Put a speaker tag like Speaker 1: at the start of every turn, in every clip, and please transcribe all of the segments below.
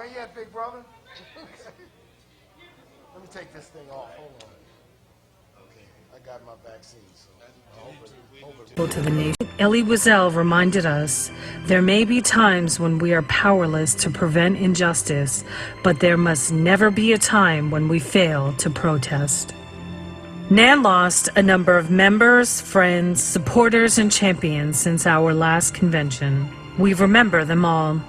Speaker 1: Not yet, big brother. Let me take this thing off. Hold on. Okay, I got my vaccine, so I hope
Speaker 2: To the nation. Elie Wiesel reminded us, there may be times when we are powerless to prevent injustice, but there must never be a time when we fail to protest. NAN lost a number of members, friends, supporters, and champions since our last convention. We remember them all.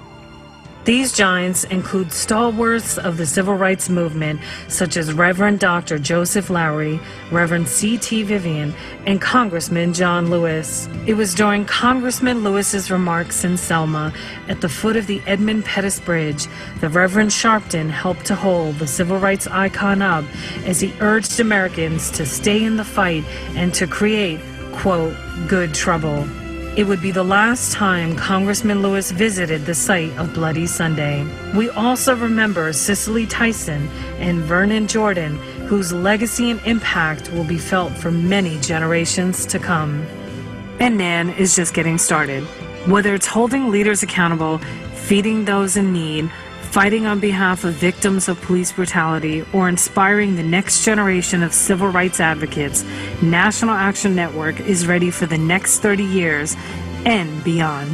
Speaker 2: These giants include stalwarts of the civil rights movement such as Reverend Dr. Joseph Lowery, Reverend C.T. Vivian, and Congressman John Lewis. It was during Congressman Lewis's remarks in Selma at the foot of the Edmund Pettus Bridge that Reverend Sharpton helped to hold the civil rights icon up as he urged Americans to stay in the fight and to create, quote, good trouble. It would be the last time Congressman Lewis visited the site of Bloody Sunday. We also remember Cicely Tyson and Vernon Jordan, whose legacy and impact will be felt for many generations to come. And NAN is just getting started. Whether it's holding leaders accountable, feeding those in need, fighting on behalf of victims of police brutality, or inspiring the next generation of civil rights advocates, National Action Network is ready for the next 30 years and beyond.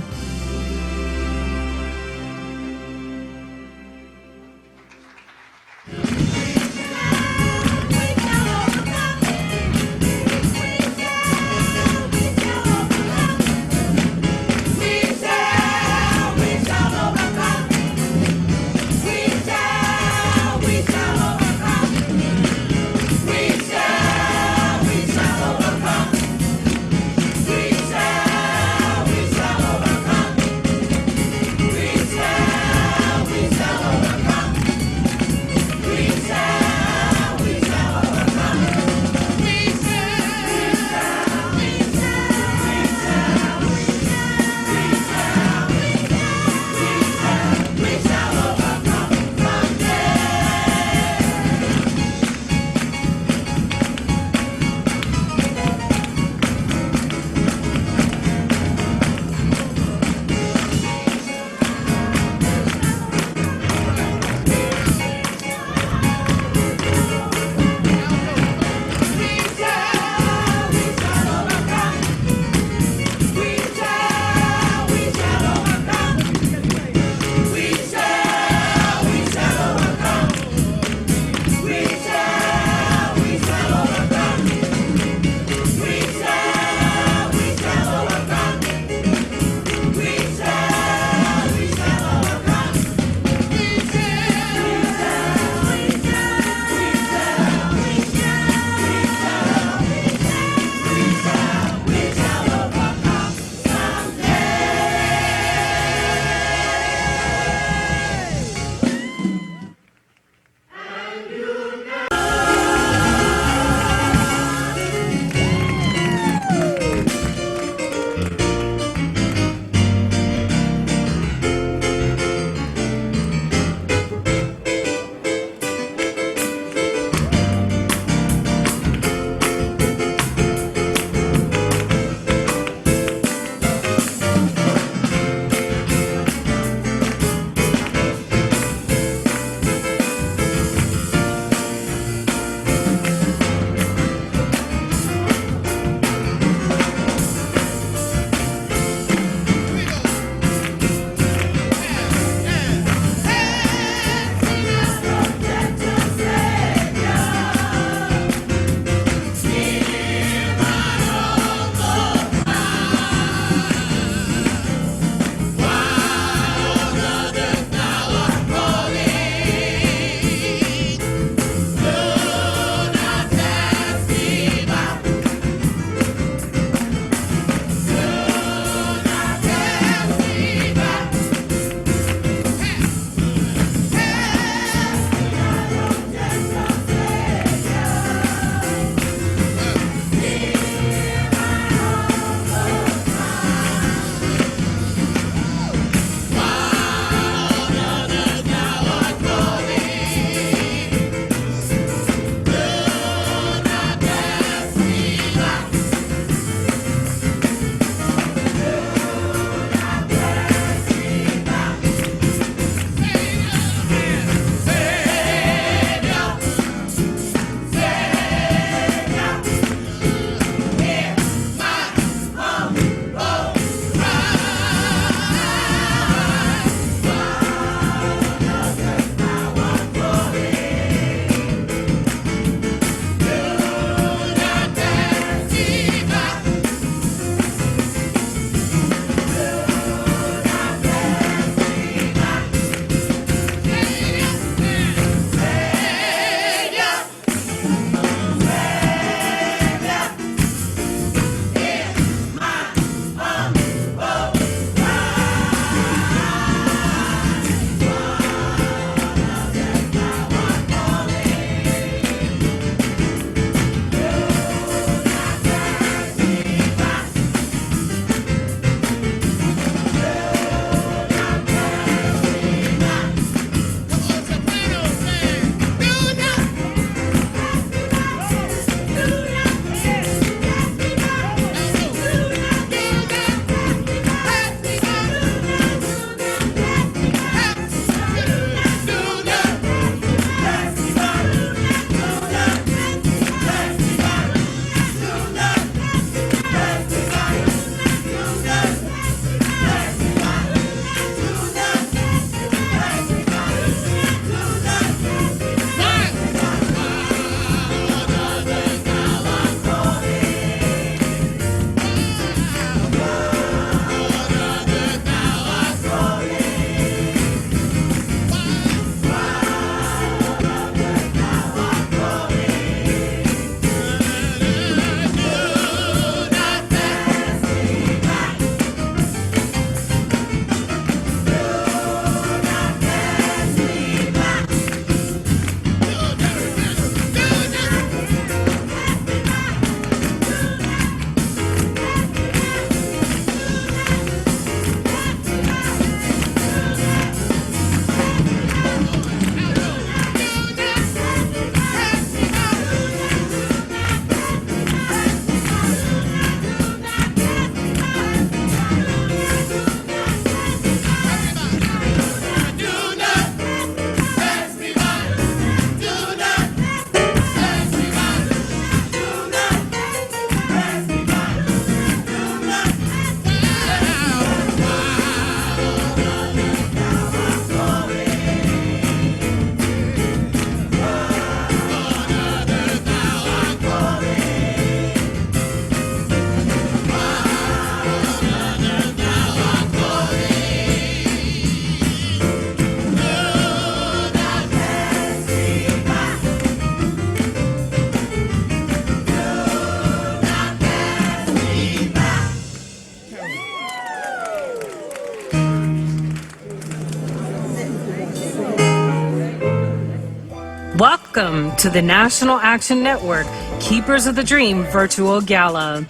Speaker 2: Welcome to the National Action Network Keepers of the Dream Virtual Gala.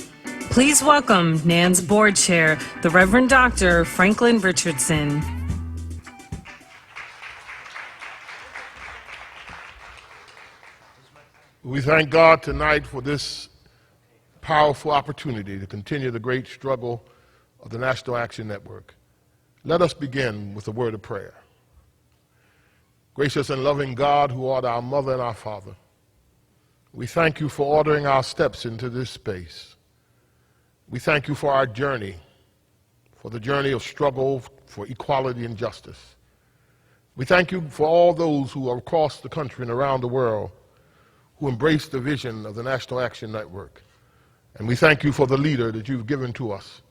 Speaker 2: Please welcome NAN's board chair, the Reverend Dr. Franklin Richardson.
Speaker 1: We thank God tonight for this powerful opportunity to continue the great struggle of the National Action Network. Let us begin with a word of prayer. Gracious and loving God, who art our mother and our father, we thank you for ordering our steps into this space. We thank you for our journey, for the journey of struggle for equality and justice. We thank you for all those who are across the country and around the world who embrace the vision of the National Action Network. And we thank you for the leader that you've given to us,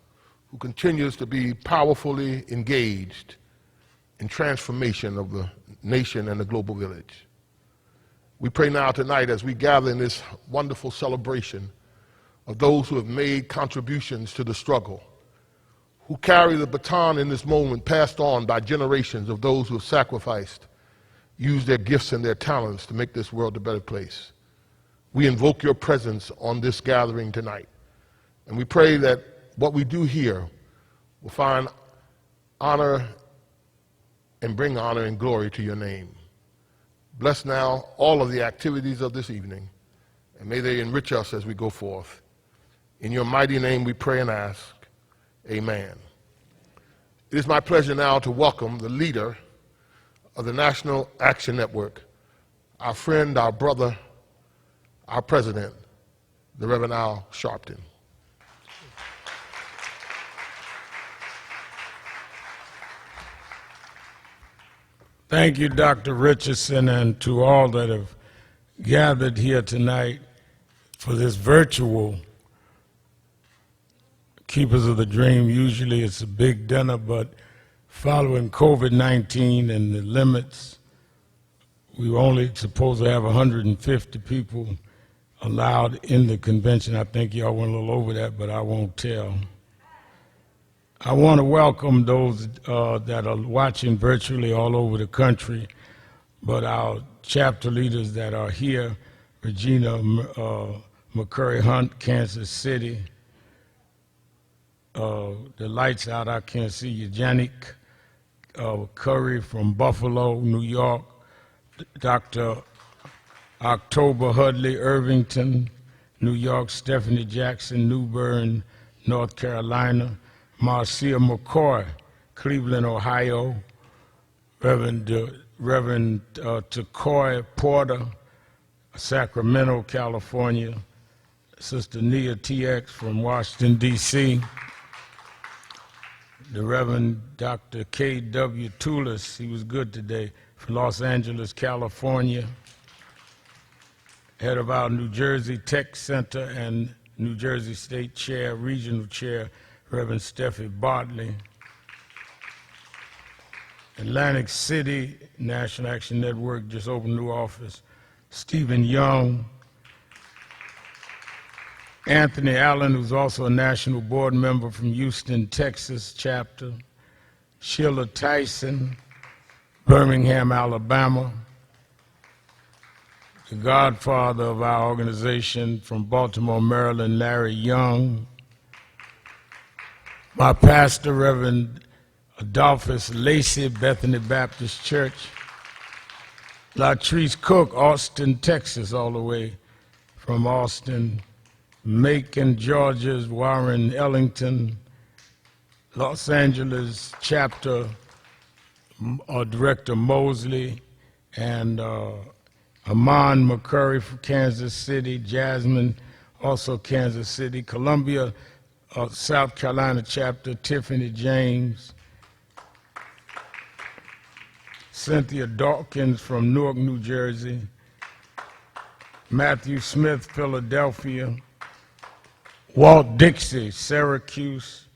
Speaker 1: who continues to be powerfully engaged in transformation of the nation and the global village. We pray now tonight as we gather in this wonderful celebration of those who have made contributions to the struggle, who carry the baton in this moment passed on by generations of those who have sacrificed, used their gifts and their talents to make this world a better place. We invoke your presence on this gathering tonight, and we pray that what we do here will find honor and bring honor and glory to your name. Bless now all of the activities of this evening, and may they enrich us as we go forth. In your mighty name we pray and ask, amen. It is my pleasure now to welcome the leader of the National Action Network, our friend, our brother, our president, the Reverend Al Sharpton.
Speaker 3: Thank you, Dr. Richardson, and to all that have gathered here tonight for this virtual Keepers of the Dream. Usually it's a big dinner, but following COVID-19 and the limits, we were only supposed to have 150 people allowed in the convention. I think y'all went a little over that, but I won't tell. I want to welcome those that are watching virtually all over the country, but our chapter leaders that are here, Regina McCurry Hunt, Kansas City. The lights out, I can't see you. Janik Curry from Buffalo, New York. Dr. October Hudley, Irvington, New York. Stephanie Jackson, New Bern, North Carolina. Marcia McCoy, Cleveland, Ohio. Reverend Takoy Porter, Sacramento, California. Sister Nia TX from Washington, D.C. The Reverend Dr. K.W. Toulis, he was good today, from Los Angeles, California. Head of our New Jersey Tech Center and New Jersey State Chair, Regional Chair, Reverend Steffi Bartley. Atlantic City National Action Network just opened a new office. Stephen Young. Anthony Allen, who's also a national board member from Houston, Texas chapter. Sheila Tyson, Birmingham, Alabama. The godfather of our organization from Baltimore, Maryland, Larry Young. My pastor, Reverend Adolphus Lacey, Bethany Baptist Church. Latrice Cook, Austin, Texas, all the way from Austin. Macon, Georgia's Warren Ellington. Los Angeles chapter, Director Mosley, and Amon McCurry from Kansas City. Jasmine, also Kansas City. Columbia, South Carolina chapter, Tiffany James. Cynthia Dawkins from Newark, New Jersey. Matthew Smith, Philadelphia. Walt Dixie, Syracuse.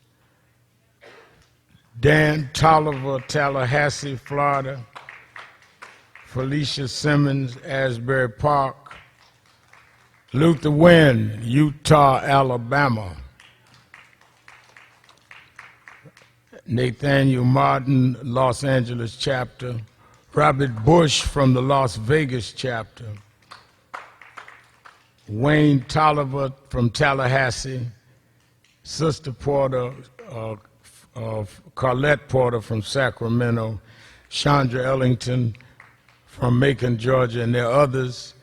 Speaker 3: Dan Tolliver, Tallahassee, Florida. Felicia Simmons, Asbury Park. Luther Wynn, Utah, Alabama. Nathaniel Martin, Los Angeles chapter. Robert Bush from the Las Vegas chapter. Wayne Tolliver from Tallahassee, Sister Porter, Carlette Porter from Sacramento, Chandra Ellington from Macon, Georgia, and there are others.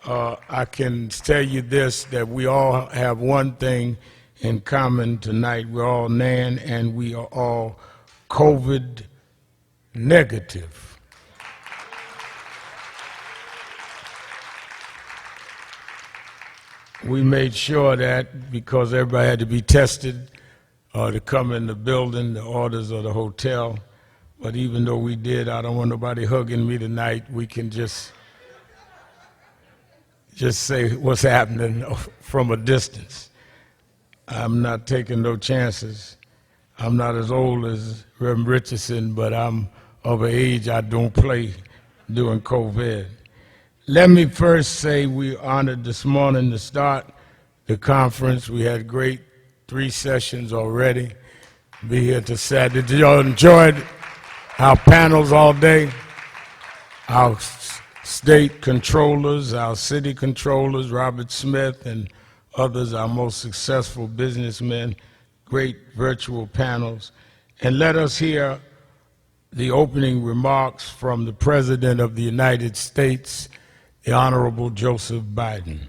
Speaker 3: I can tell you this, that we all have one thing in common tonight. We're all NAN, and we are all COVID negative. We made sure that because everybody had to be tested to come in the building, the orders of the hotel. But even though we did, I don't want nobody hugging me tonight. We can just say what's happening from a distance. I'm not taking no chances. I'm not as old as Reverend Richardson, but I'm of an age I don't play during COVID. Let me first say we honored this morning to start the conference. We had great 3 sessions already. Be here to Saturday. Did y'all enjoy our panels all day? Our state controllers, our city controllers, Robert Smith and others, our most successful businessmen, great virtual panels. And let us hear the opening remarks from the President of the United States, the Honorable Joseph Biden.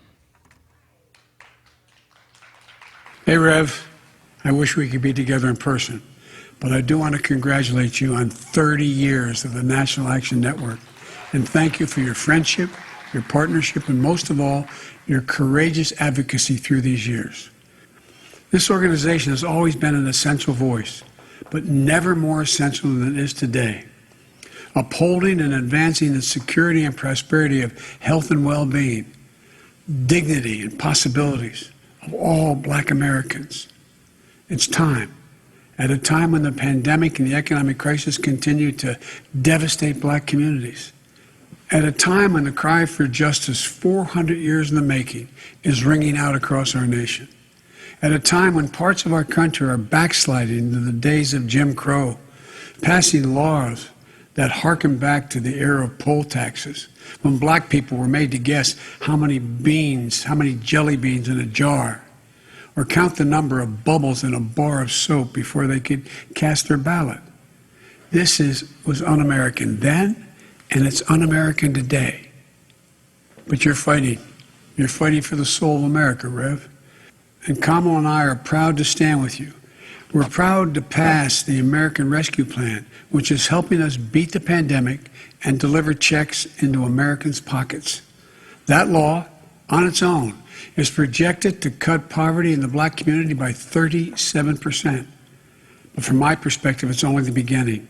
Speaker 4: Hey, Rev, I wish we could be together in person, but I do want to congratulate you on 30 years of the National Action Network, and thank you for your friendship, your partnership, and most of all, your courageous advocacy through these years. This organization has always been an essential voice, but never more essential than it is today. Upholding and advancing the security and prosperity of health and well-being, dignity and possibilities of all Black Americans. It's time. At a time when the pandemic and the economic crisis continue to devastate Black communities. At a time when the cry for justice, 400 years in the making, is ringing out across our nation. At a time when parts of our country are backsliding into the days of Jim Crow, passing laws that harken back to the era of poll taxes, when Black people were made to guess how many jelly beans in a jar, or count the number of bubbles in a bar of soap before they could cast their ballot. This was un-American then, and it's un-American today. But you're fighting. You're fighting for the soul of America, Rev. And Kamala and I are proud to stand with you. We're proud to pass the American Rescue Plan, which is helping us beat the pandemic and deliver checks into Americans' pockets. That law, on its own, is projected to cut poverty in the Black community by 37%. But from my perspective, it's only the beginning.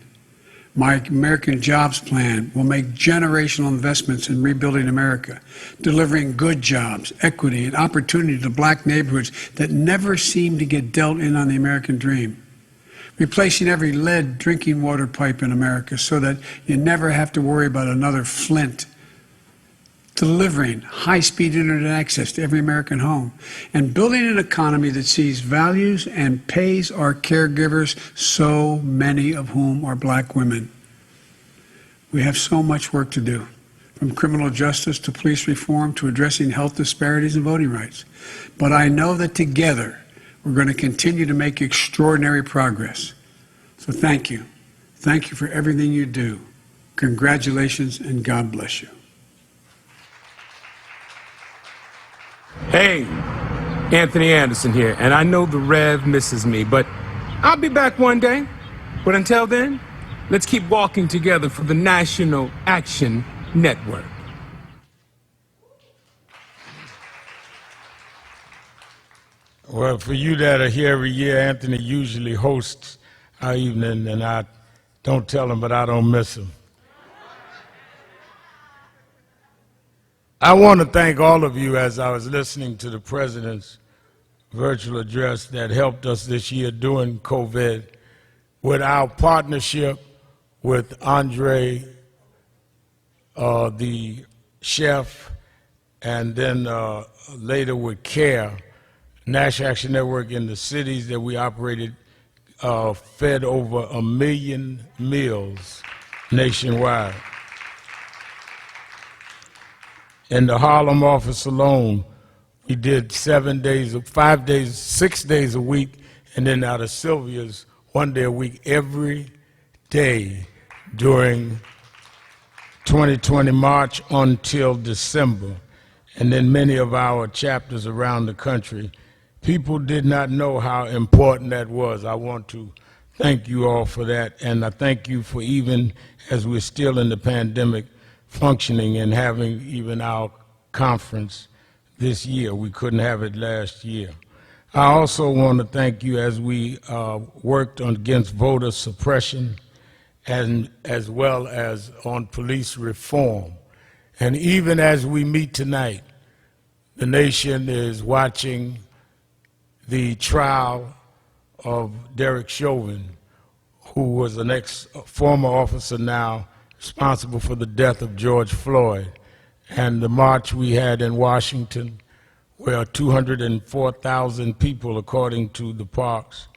Speaker 4: My American Jobs Plan will make generational investments in rebuilding America, delivering good jobs, equity, and opportunity to Black neighborhoods that never seem to get dealt in on the American dream. Replacing every lead drinking water pipe in America so that you never have to worry about another Flint. Delivering high-speed internet access to every American home, and building an economy that sees values and pays our caregivers, so many of whom are Black women. We have so much work to do, from criminal justice to police reform to addressing health disparities and voting rights. But I know that together we're going to continue to make extraordinary progress. So thank you. Thank you for everything you do. Congratulations, and God bless you.
Speaker 5: Hey, Anthony Anderson here, and I know the Rev misses me, but I'll be back one day. But until then, let's keep walking together for the National Action Network.
Speaker 3: Well, for you that are here every year, Anthony usually hosts our evening, and I don't tell him, but I don't miss him. I want to thank all of you as I was listening to the President's virtual address that helped us this year during COVID with our partnership with Andre, the chef, and then later with CARE, National Action Network in the cities that we operated, fed over 1 million meals nationwide. In the Harlem office alone, We did 7 days, 5 days, 6 days a week, and then out of Sylvia's, 1 day a week, every day during 2020 March until December. And then many of our chapters around the country, people did not know how important that was. I want to thank you all for that, and I thank you for, even as we're still in the pandemic, functioning and having even our conference this year. We couldn't have it last year. I also want to thank you as we worked against voter suppression and as well as on police reform. And even as we meet tonight, the nation is watching the trial of Derek Chauvin, who was an former officer now responsible for the death of George Floyd. And the march we had in Washington, where 204,000 people, according to the parks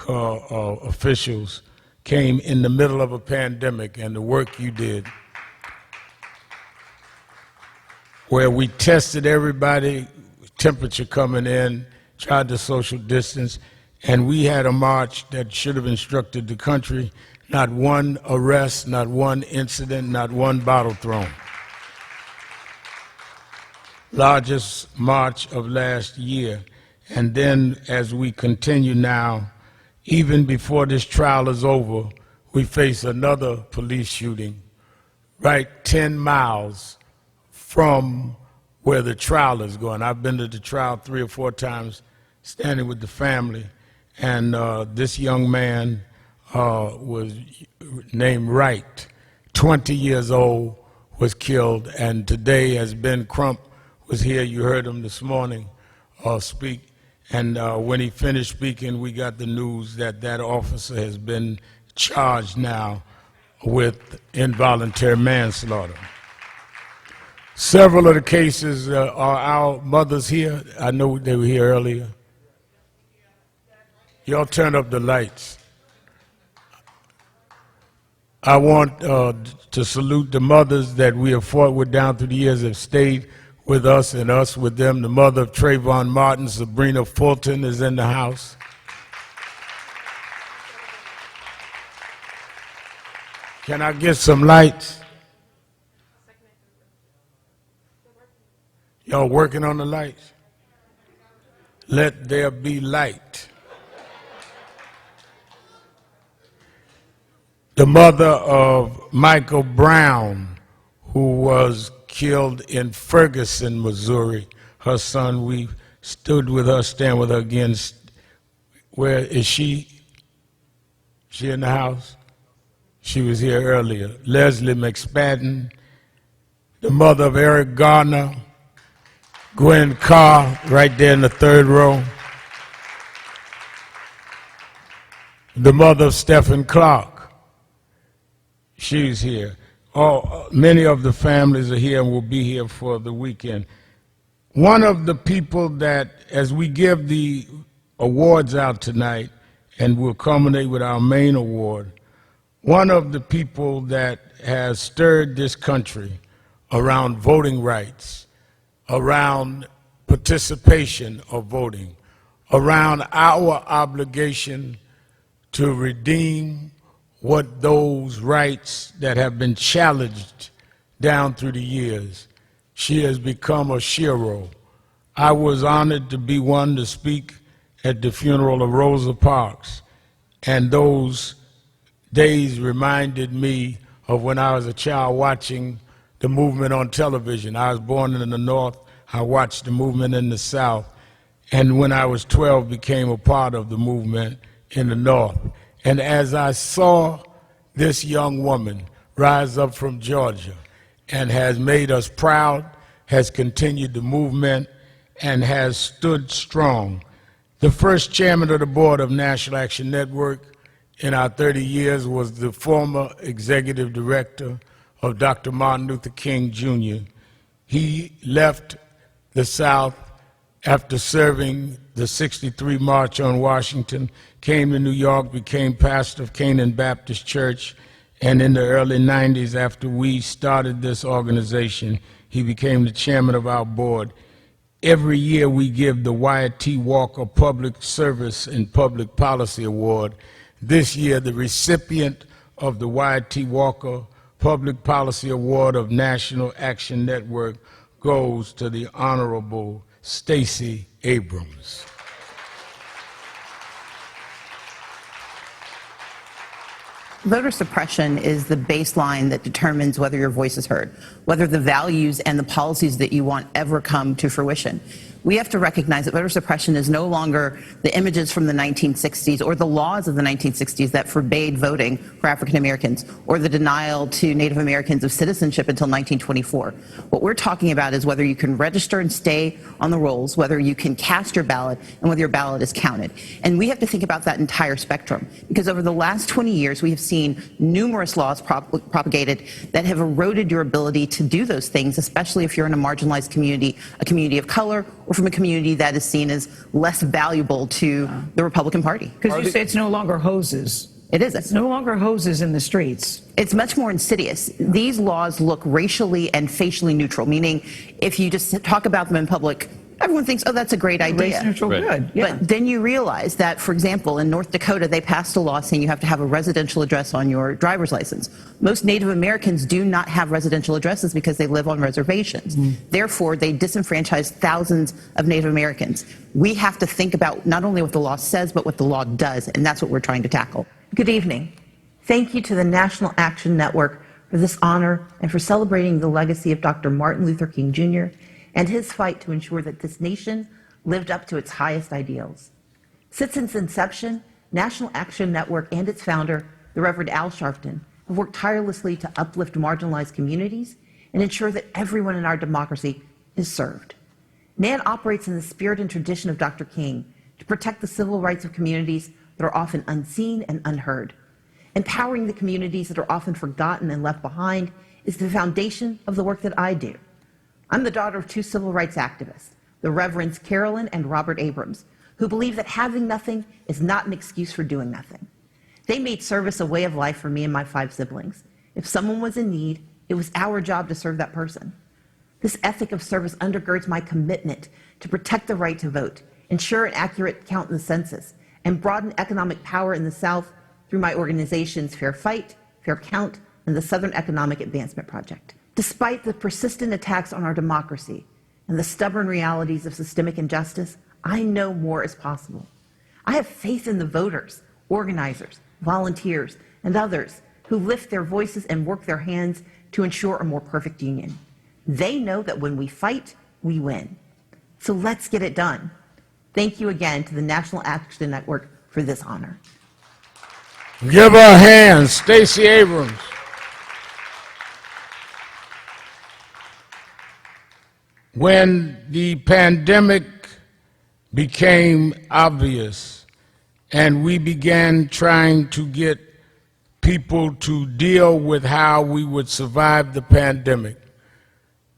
Speaker 3: officials, came in the middle of a pandemic, and the work you did, where we tested everybody, temperature coming in, tried to social distance, and we had a march that should have instructed the country, not one arrest, not one incident, not one bottle thrown. Largest march of last year. And then as we continue now, even before this trial is over, we face another police shooting right 10 miles from where the trial is going. I've been to the trial 3 or 4 times, standing with the family, and this young man was named Wright, 20 years old, was killed, and today, as Ben Crump was here, you heard him this morning speak, and when he finished speaking, we got the news that that officer has been charged now with involuntary manslaughter. Several of the cases are our mothers here. I know they were here earlier. Y'all turn up the lights. I want to salute the mothers that we have fought with down through the years, have stayed with us and us with them. The mother of Trayvon Martin, Sabrina Fulton, is in the house. Can I get some lights? Y'all working on the lights? Let there be light. The mother of Michael Brown, who was killed in Ferguson, Missouri. Her son, we stood with her, stand with her again. Where is she? She in the house? She was here earlier. Leslie McSpadden, the mother of Eric Garner, Gwen Carr, right there in the 3rd row. The mother of Stephen Clark. She's here. Many of the families are here and will be here for the weekend. One of the people that, as we give the awards out tonight, and we'll culminate with our main award, one of the people that has stirred this country around voting rights, around participation of voting, around our obligation to redeem what those rights that have been challenged down through the years. She has become a hero. I was honored to be one to speak at the funeral of Rosa Parks, and those days reminded me of when I was a child watching the movement on television. I was born in the North. I watched the movement in the South, and when I was 12, became a part of the movement in the North. And as I saw this young woman rise up from Georgia and has made us proud, has continued the movement, and has stood strong. The first chairman of the board of National Action Network in our 30 years was the former executive director of Dr. Martin Luther King Jr. He left the South after serving the '63 March on Washington, came to New York, became pastor of Canaan Baptist Church, and in the early 90s, after we started this organization, he became the chairman of our board. every year we give the Wyatt T. Walker Public Service and Public Policy Award. This year, the recipient of the Wyatt T. Walker Public Policy Award of National Action Network goes to the Honorable Stacey Abrams.
Speaker 6: Voter suppression is the baseline that determines whether your voice is heard, whether the values and the policies that you want ever come to fruition. We have to recognize that voter suppression is no longer the images from the 1960s or the laws of the 1960s that forbade voting for African Americans or the denial to Native Americans of citizenship until 1924. What we're talking about is whether you can register and stay on the rolls, whether you can cast your ballot, and whether your ballot is counted. And we have to think about that entire spectrum, because over the last 20 years, we have seen numerous laws propagated that have eroded your ability to do those things, especially if you're in a marginalized community, a community of color, or from a community that is seen as less valuable to the Republican Party.
Speaker 7: Because you say it's no longer hoses.
Speaker 6: It isn't.
Speaker 7: It's no longer hoses in the streets.
Speaker 6: It's much more insidious. These laws look racially and facially neutral, meaning if you just talk about them in public, everyone thinks, oh, that's a great idea.
Speaker 7: Race neutral, good. Yeah.
Speaker 6: But then you realize that, for example, in North Dakota, they passed a law saying you have to have a residential address on your driver's license. Most Native Americans do not have residential addresses because they live on reservations. Therefore, they disenfranchise thousands of Native Americans. We have to think about not only what the law says, but what the law does, and that's what we're trying to tackle.
Speaker 8: Good evening. Thank you to the National Action Network for this honor and for celebrating the legacy of Dr. Martin Luther King Jr. and his fight to ensure that this nation lived up to its highest ideals. Since its inception, National Action Network and its founder, the Reverend Al Sharpton, have worked tirelessly to uplift marginalized communities and ensure that everyone in our democracy is served. NAN operates in the spirit and tradition of Dr. King to protect the civil rights of communities that are often unseen and unheard. Empowering the communities that are often forgotten and left behind is the foundation of the work that I do. I'm the daughter of two civil rights activists, the Reverends Carolyn and Robert Abrams, who believe that having nothing is not an excuse for doing nothing. They made service a way of life for me and my 5 siblings. If someone was in need, it was our job to serve that person. This ethic of service undergirds my commitment to protect the right to vote, ensure an accurate count in the census, and broaden economic power in the South through my organizations Fair Fight, Fair Count, and the Southern Economic Advancement Project. Despite the persistent attacks on our democracy and the stubborn realities of systemic injustice, I know more is possible. I have faith in the voters, organizers, volunteers, and others who lift their voices and work their hands to ensure a more perfect union. They know that when we fight, we win. So let's get it done. Thank you again to the National Action Network for this honor.
Speaker 3: Give her a hand, Stacey Abrams. When the pandemic became obvious and we began trying to get people to deal with how we would survive the pandemic,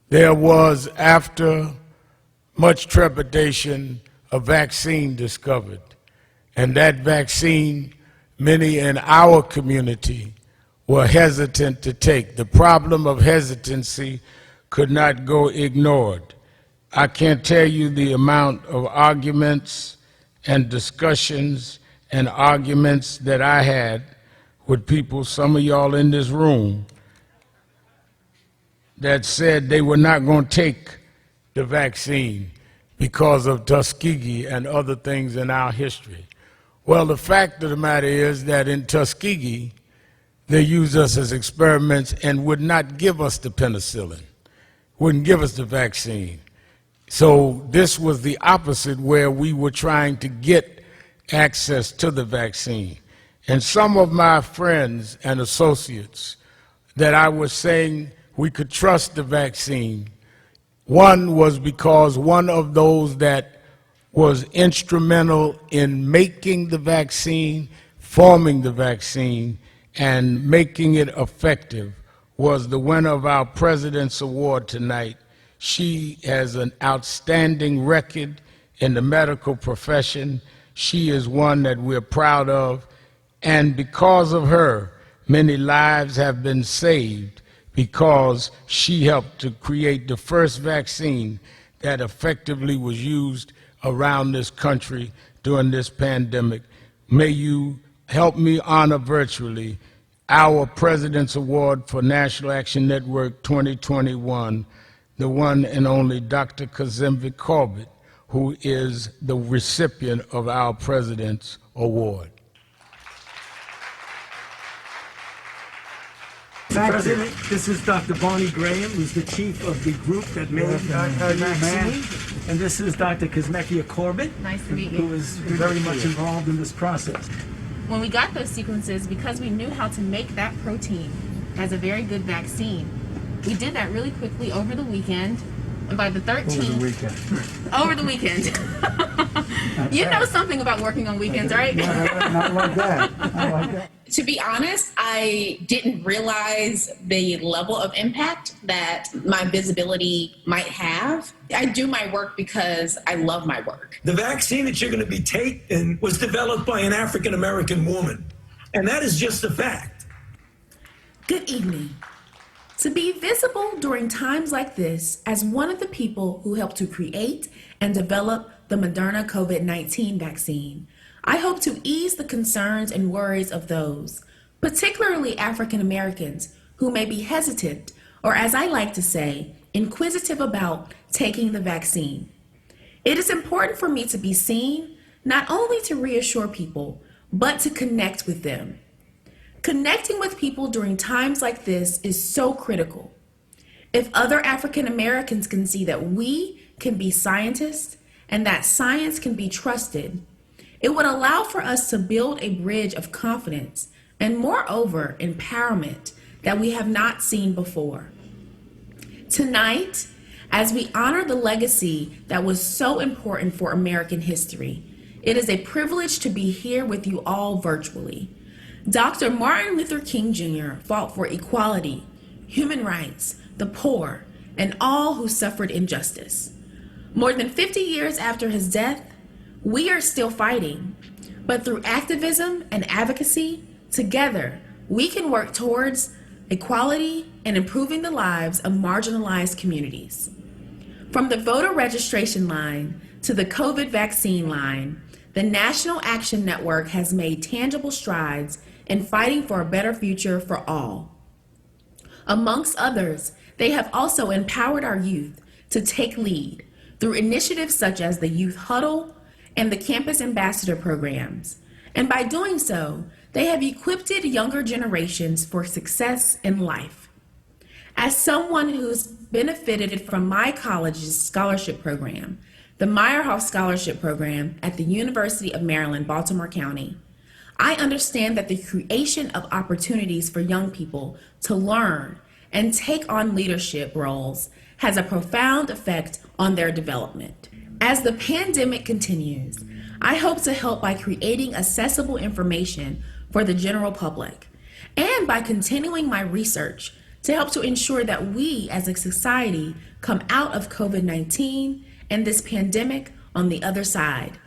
Speaker 3: there was, after much trepidation, a vaccine discovered. And that vaccine, many in our community were hesitant to take. The problem of hesitancy could not go ignored. I can't tell you the amount of arguments and discussions and arguments that I had with people, some of y'all in this room, that said they were not going to take the vaccine because of Tuskegee and other things in our history. Well, the fact of the matter is that in Tuskegee, they used us as experiments and would not give us the penicillin, wouldn't give us the vaccine. So this was the opposite, where we were trying to get access to the vaccine. And some of my friends and associates that I was saying we could trust the vaccine, one was because one of those that was instrumental in making the vaccine, forming the vaccine, and making it effective was the winner of our President's Award tonight. She has an outstanding record in the medical profession. She is one that we're proud of. And because of her, many lives have been saved, because she helped to create the first vaccine that effectively was used around this country during this pandemic. May you help me honor virtually our President's Award for National Action Network 2021, the one and only Dr. Kazembe Corbett, who is the recipient of our President's Award.
Speaker 9: President, this is Dr. Barney Graham, who's the chief of the group that made our vaccine. And this is Dr. Kazmekia Corbett,
Speaker 10: Nice to meet you.
Speaker 9: who is very much involved in this process.
Speaker 10: When we got those sequences, because we knew how to make that protein as a very good vaccine, we did that really quickly over the weekend. And by the 13th, over the weekend. You know something about working on weekends, right?
Speaker 9: Not like that. Not like that.
Speaker 11: To be honest, I didn't realize the level of impact that my visibility might have. I do my work because I love my work.
Speaker 12: The vaccine that you're going to be taking was developed by an African American woman, and that is just a fact.
Speaker 13: Good evening. To be visible during times like this as one of the people who helped to create and develop the Moderna COVID-19 vaccine, I hope to ease the concerns and worries of those, particularly African Americans, who may be hesitant, or as I like to say, inquisitive about taking the vaccine. It is important for me to be seen, not only to reassure people, but to connect with them. Connecting with people during times like this is so critical. If other African Americans can see that we can be scientists and that science can be trusted, it would allow for us to build a bridge of confidence and, moreover, empowerment that we have not seen before. Tonight, as we honor the legacy that was so important for American history, it is a privilege to be here with you all virtually. Dr. Martin Luther King Jr. fought for equality, human rights, the poor, and all who suffered injustice. More than 50 years after his death, we are still fighting, but through activism and advocacy, together, we can work towards equality and improving the lives of marginalized communities. From the voter registration line to the COVID vaccine line, the National Action Network has made tangible strides in fighting for a better future for all. Amongst others, they have also empowered our youth to take lead through initiatives such as the Youth Huddle and the Campus Ambassador programs. And by doing so, they have equipped younger generations for success in life. As someone who's benefited from my college's scholarship program, the Meyerhoff Scholarship Program at the University of Maryland, Baltimore County, I understand that the creation of opportunities for young people to learn and take on leadership roles has a profound effect on their development. As the pandemic continues, I hope to help by creating accessible information for the general public and by continuing my research to help to ensure that we as a society come out of COVID-19 and this pandemic on the other side.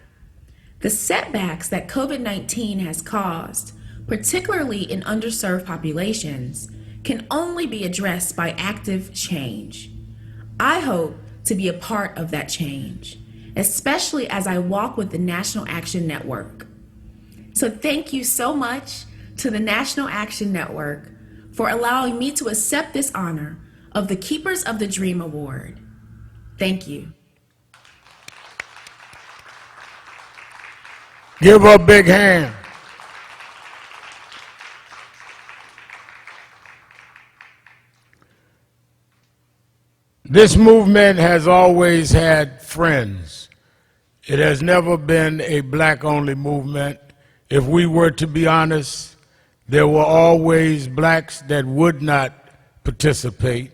Speaker 13: The setbacks that COVID-19 has caused, particularly in underserved populations, can only be addressed by active change. I hope to be a part of that change, especially as I walk with the National Action Network. So thank you so much to the National Action Network for allowing me to accept this honor of the Keepers of the Dream Award. Thank you.
Speaker 3: Give her a big hand. This movement has always had friends. It has never been a black-only movement. If we were to be honest, there were always blacks that would not participate,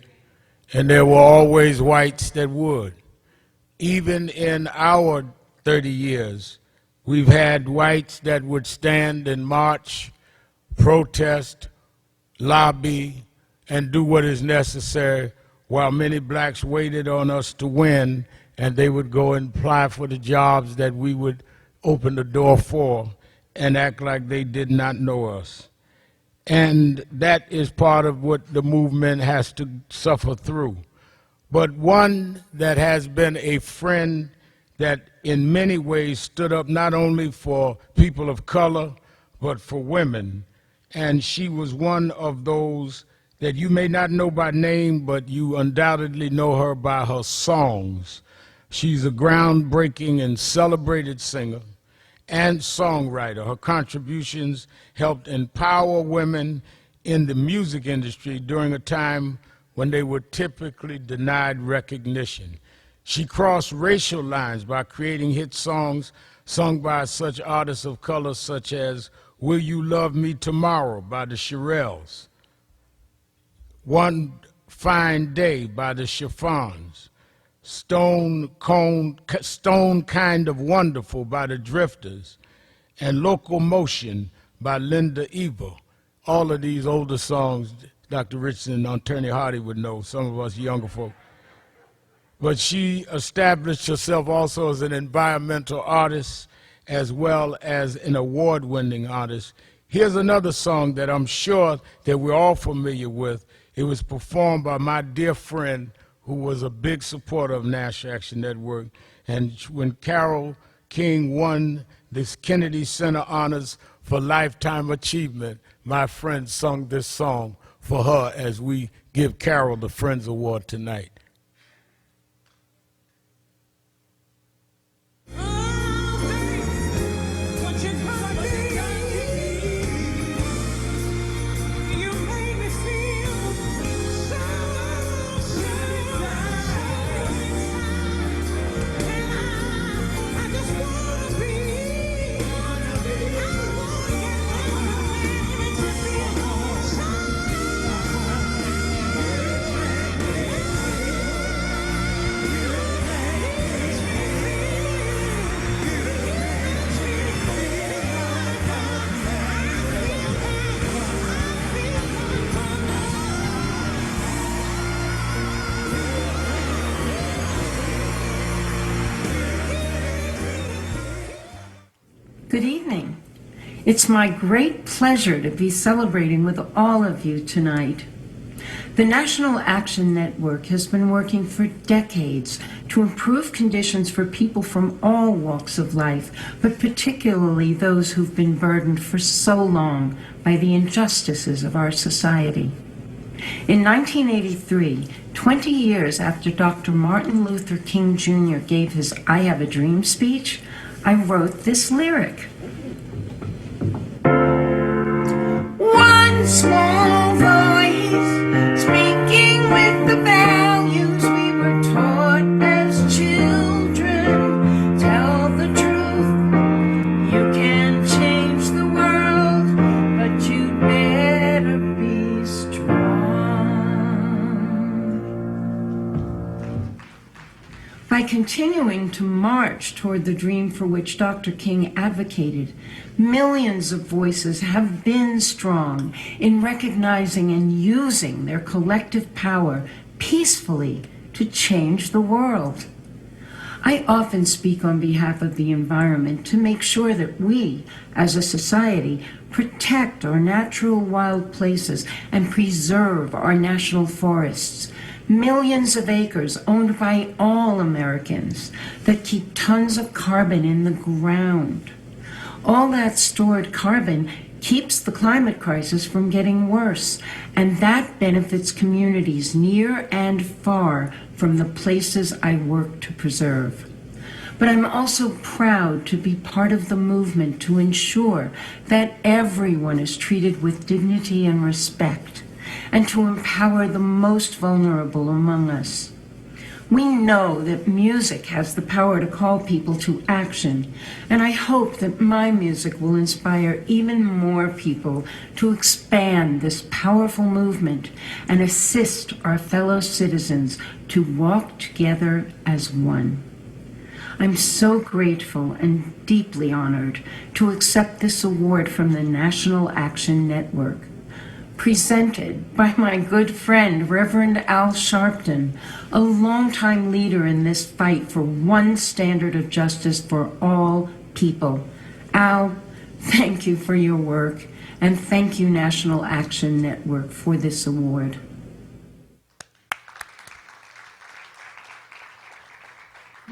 Speaker 3: and there were always whites that would. Even in our 30 years, we've had whites that would stand and march, protest, lobby, and do what is necessary, while many blacks waited on us to win, and they would go and apply for the jobs that we would open the door for and act like they did not know us. And that is part of what the movement has to suffer through. but one that has been a friend that in many ways stood up not only for people of color, but for women. And she was one of those that you may not know by name, but you undoubtedly know her by her songs. She's a groundbreaking and celebrated singer and songwriter. Her contributions helped empower women in the music industry during a time when they were typically denied recognition. She crossed racial lines by creating hit songs sung by such artists of color such as Will You Love Me Tomorrow by the Shirelles, One Fine Day by the Chiffons, Stone Kind of Wonderful by the Drifters, and Locomotion by Linda Eva. All of these older songs, Dr. Richardson and Attorney Hardy would know, some of us younger folk. But she established herself also as an environmental artist as well as an award-winning artist. Here's another song that I'm sure that we're all familiar with. It was performed by my dear friend who was a big supporter of National Action Network. And when Carole King won this Kennedy Center Honors for Lifetime Achievement, my friend sung this song for her as we give Carole the Friends Award tonight.
Speaker 14: Good evening. It's my great pleasure to be celebrating with all of you tonight. The National Action Network has been working for decades to improve conditions for people from all walks of life, but particularly those who've been burdened for so long by the injustices of our society. In 1983, 20 years after Dr. Martin Luther King Jr. gave his I Have a Dream speech, I wrote this lyric. One small voice speaking with the values we were taught as children. Tell the truth, you can change the world, but you'd better be strong. By continuing to march toward the dream for which Dr. King advocated, millions of voices have been strong in recognizing and using their collective power peacefully to change the world. I often speak on behalf of the environment to make sure that we, as a society, protect our natural wild places and preserve our national forests. Millions of acres owned by all Americans that keep tons of carbon in the ground. All that stored carbon keeps the climate crisis from getting worse, and that benefits communities near and far from the places I work to preserve. But I'm also proud to be part of the movement to ensure that everyone is treated with dignity and respect, and to empower the most vulnerable among us. We know that music has the power to call people to action, and I hope that my music will inspire even more people to expand this powerful movement and assist our fellow citizens to walk together as one. I'm so grateful and deeply honored to accept this award from the National Action Network, presented by my good friend, Reverend Al Sharpton, a longtime leader in this fight for one standard of justice for all people. Al, thank you for your work, and thank you, National Action Network, for this award.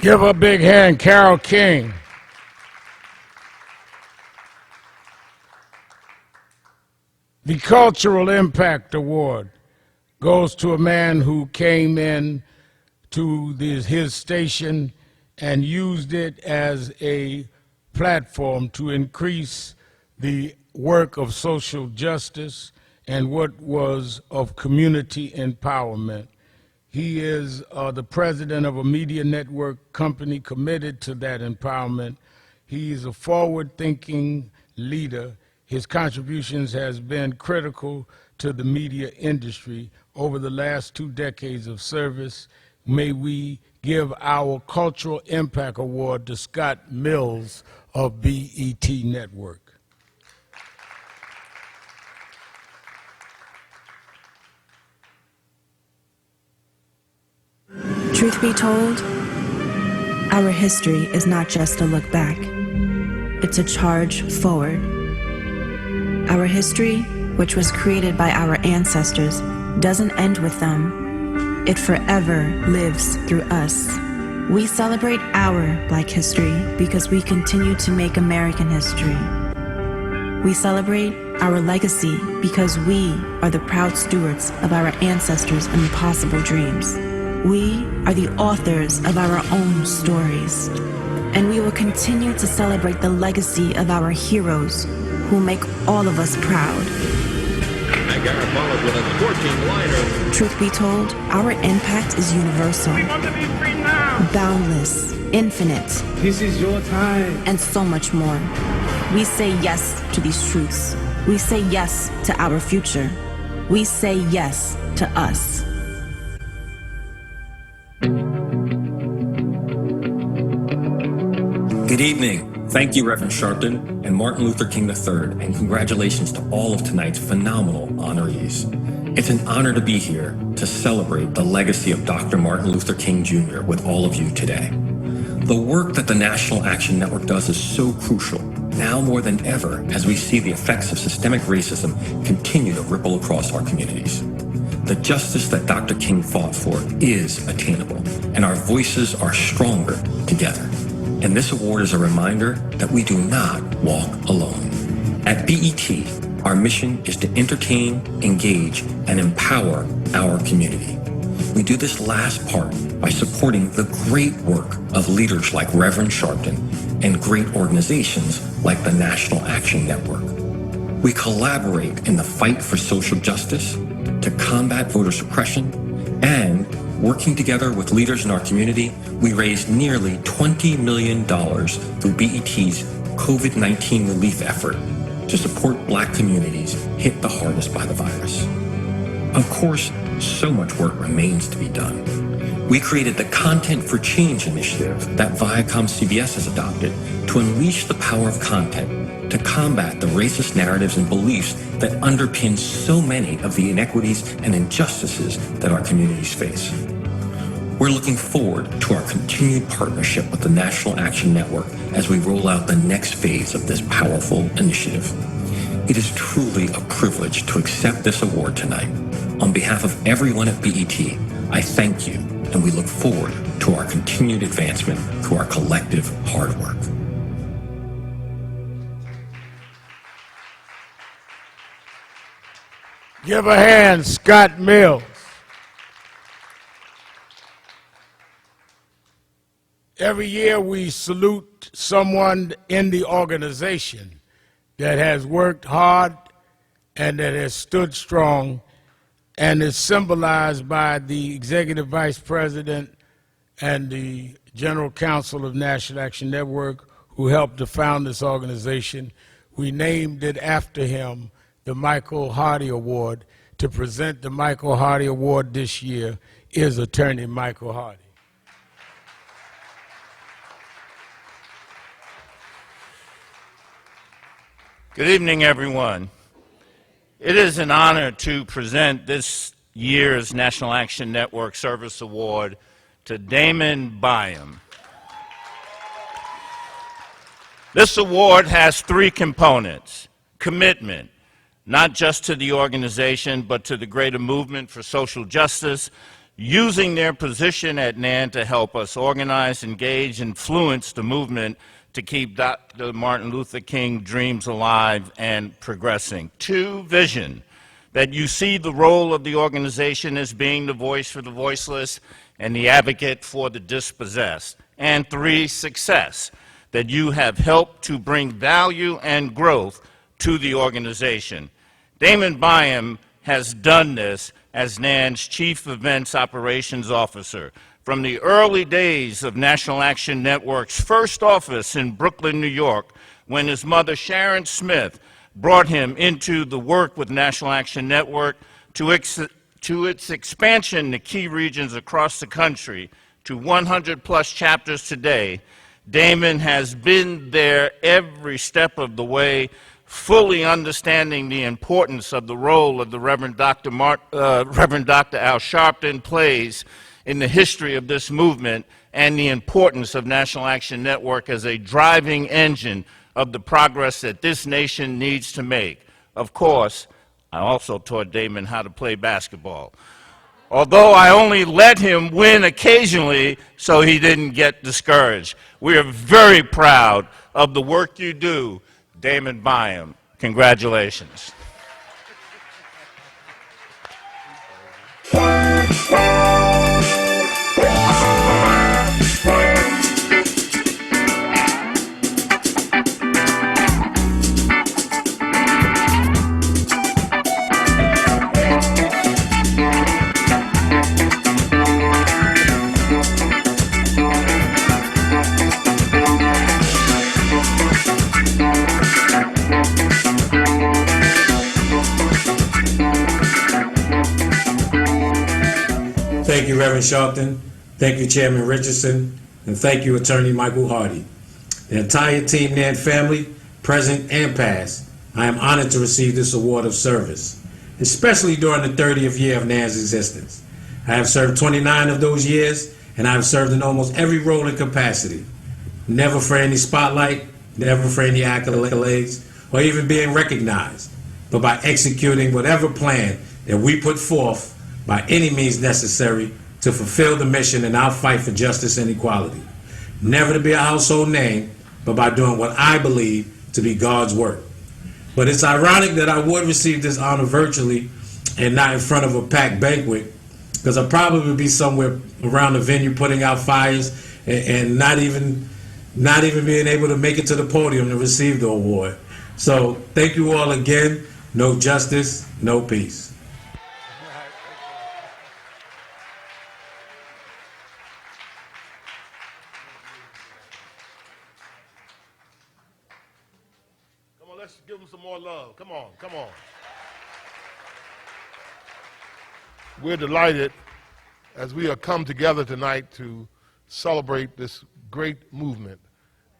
Speaker 3: Give a big hand, Carole King. The Cultural Impact Award goes to a man who came in to his station and used it as a platform to increase the work of social justice and what was of community empowerment. He is the president of a media network company committed to that empowerment. He is a forward-thinking leader. His contributions has been critical to the media industry over the last 2 decades of service. May we give our Cultural Impact Award to Scott Mills of BET Network.
Speaker 15: Truth be told, our history is not just a look back. It's a charge forward. Our history, which was created by our ancestors, doesn't end with them. It forever lives through us. We celebrate our Black history because we continue to make American history. We celebrate our legacy because we are the proud stewards of our ancestors' impossible dreams. We are the authors of our own stories, and we will continue to celebrate the legacy of our heroes who make all of us proud.
Speaker 16: Angara followed with a scorching liner.
Speaker 15: Truth be told, our impact is universal, boundless, infinite.
Speaker 9: This is your time.
Speaker 15: And so much more. We say yes to these truths. We say yes to our future. We say yes to us.
Speaker 17: Good evening. Thank you, Reverend Sharpton and Martin Luther King III, and congratulations to all of tonight's phenomenal honorees. It's an honor to be here to celebrate the legacy of Dr. Martin Luther King Jr. with all of you today. The work that the National Action Network does is so crucial, now more than ever, as we see the effects of systemic racism continue to ripple across our communities. The justice that Dr. King fought for is attainable, and our voices are stronger together. And this award is a reminder that we do not walk alone. At BET, our mission is to entertain, engage, and empower our community. We do this last part by supporting the great work of leaders like Reverend Sharpton and great organizations like the National Action Network. We collaborate in the fight for social justice, to combat voter suppression, and working together with leaders in our community, we raised nearly $20 million through BET's COVID-19 relief effort to support Black communities hit the hardest by the virus. Of course, so much work remains to be done. We created the Content for Change initiative that ViacomCBS has adopted to unleash the power of content to combat the racist narratives and beliefs that underpin so many of the inequities and injustices that our communities face. We're looking forward to our continued partnership with the National Action Network as we roll out the next phase of this powerful initiative. It is truly a privilege to accept this award tonight. On behalf of everyone at BET, I thank you, and we look forward to our continued advancement through our collective hard work.
Speaker 3: Give a hand, Scott Mills. Every year we salute someone in the organization that has worked hard and that has stood strong and is symbolized by the Executive Vice President and the General Counsel of National Action Network who helped to found this organization. We named it after him, the Michael Hardy Award. To present the Michael Hardy Award this year is Attorney Michael Hardy.
Speaker 18: Good evening, everyone. It is an honor to present this year's National Action Network Service Award to Damon Byam. This award has 3 components: commitment, not just to the organization, but to the greater movement for social justice, using their position at NAN to help us organize, engage, influence the movement to keep Dr. Martin Luther King dreams alive and progressing. 2, vision, that you see the role of the organization as being the voice for the voiceless and the advocate for the dispossessed. And 3, success, that you have helped to bring value and growth to the organization. Damon Byam has done this as NAN's Chief Events Operations Officer. From the early days of National Action Network's first office in Brooklyn, New York, when his mother, Sharon Smith, brought him into the work with National Action Network, to its expansion to key regions across the country, to 100-plus chapters today, Damon has been there every step of the way, fully understanding the importance of the role of the Reverend Dr. Al Sharpton plays in the history of this movement, and the importance of National Action Network as a driving engine of the progress that this nation needs to make. Of course, I also taught Damon how to play basketball, although I only let him win occasionally so he didn't get discouraged. We are very proud of the work you do, Damon Byam. Congratulations.
Speaker 19: Thank you, Reverend Sharpton. Thank you, Chairman Richardson. And thank you, Attorney Michael Hardy. The entire Team NAN family, present and past, I am honored to receive this award of service, especially during the 30th year of NAN's existence. I have served 29 of those years, and I have served in almost every role and capacity. Never for any spotlight, never for any accolades, or even being recognized, but by executing whatever plan that we put forth by any means necessary to fulfill the mission in our fight for justice and equality. Never to be a household name, but by doing what I believe to be God's work. But it's ironic that I would receive this honor virtually and not in front of a packed banquet, because I'll probably be somewhere around the venue putting out fires and not even being able to make it to the podium to receive the award. So thank you all again. No justice, no peace.
Speaker 1: Let's give them some more love. Come on, come on. We're delighted as we have come together tonight to celebrate this great movement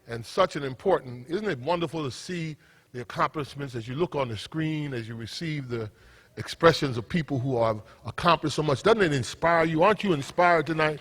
Speaker 1: and such an important, isn't it wonderful to see the accomplishments as you look on the screen, as you receive the expressions of people who have accomplished so much. Doesn't it inspire you? Aren't you inspired tonight?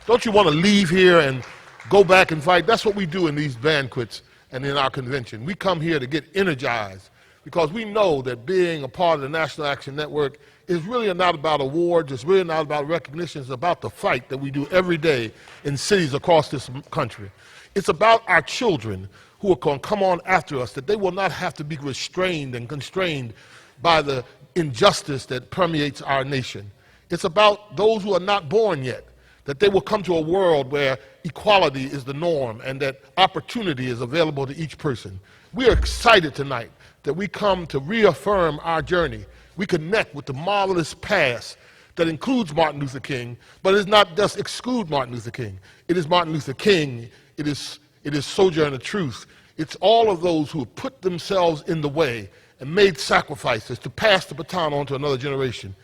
Speaker 1: Don't you want to leave here and go back and fight? That's what we do in these banquets and in our convention. We come here to get energized because we know that being a part of the National Action Network is really not about awards, it's really not about recognition, it's about the fight that we do every day in cities across this country. It's about our children who are going to come on after us, that they will not have to be restrained and constrained by the injustice that permeates our nation. It's about those who are not born yet, that they will come to a world where equality is the norm and that opportunity is available to each person. We are excited tonight that we come to reaffirm our journey. We connect with the marvelous past that includes Martin Luther King, but it does not just exclude Martin Luther King. It is Martin Luther King, it is Sojourner Truth. It's all of those who have put themselves in the way and made sacrifices to pass the baton on to another generation.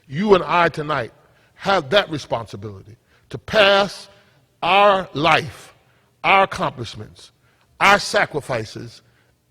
Speaker 1: You and I tonight have that responsibility to pass our life, our accomplishments, our sacrifices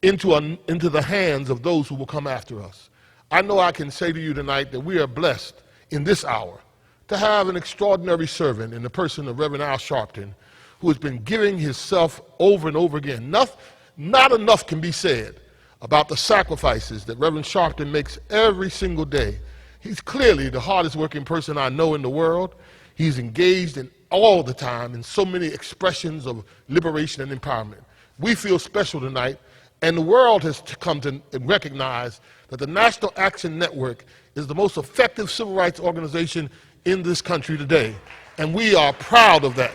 Speaker 1: into the hands of those who will come after us. I know I can say to you tonight that we are blessed in this hour to have an extraordinary servant in the person of Reverend Al Sharpton, who has been giving himself over and over again. Not enough can be said about the sacrifices that Reverend Sharpton makes every single day He's clearly the hardest working person I know in the world. He's engaged in all the time in so many expressions of liberation and empowerment. We feel special tonight, and the world has come to recognize that the National Action Network is the most effective civil rights organization in this country today, and we are proud of that.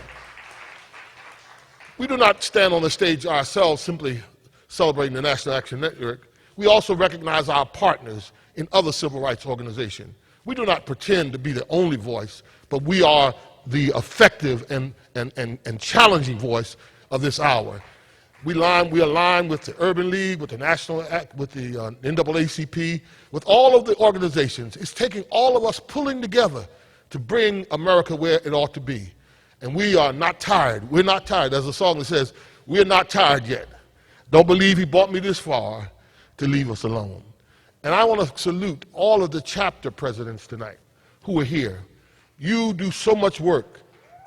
Speaker 1: We do not stand on the stage ourselves simply celebrating the National Action Network. We also recognize our partners in other civil rights organizations. We do not pretend to be the only voice, but we are the effective and challenging voice of this hour. We align with the Urban League, with the National Act, with the NAACP, with all of the organizations. It's taking all of us pulling together to bring America where it ought to be. And we are not tired. We're not tired. There's a song that says, we're not tired yet. Don't believe he brought me this far to leave us alone. And I want to salute all of the chapter presidents tonight who are here. You do so much work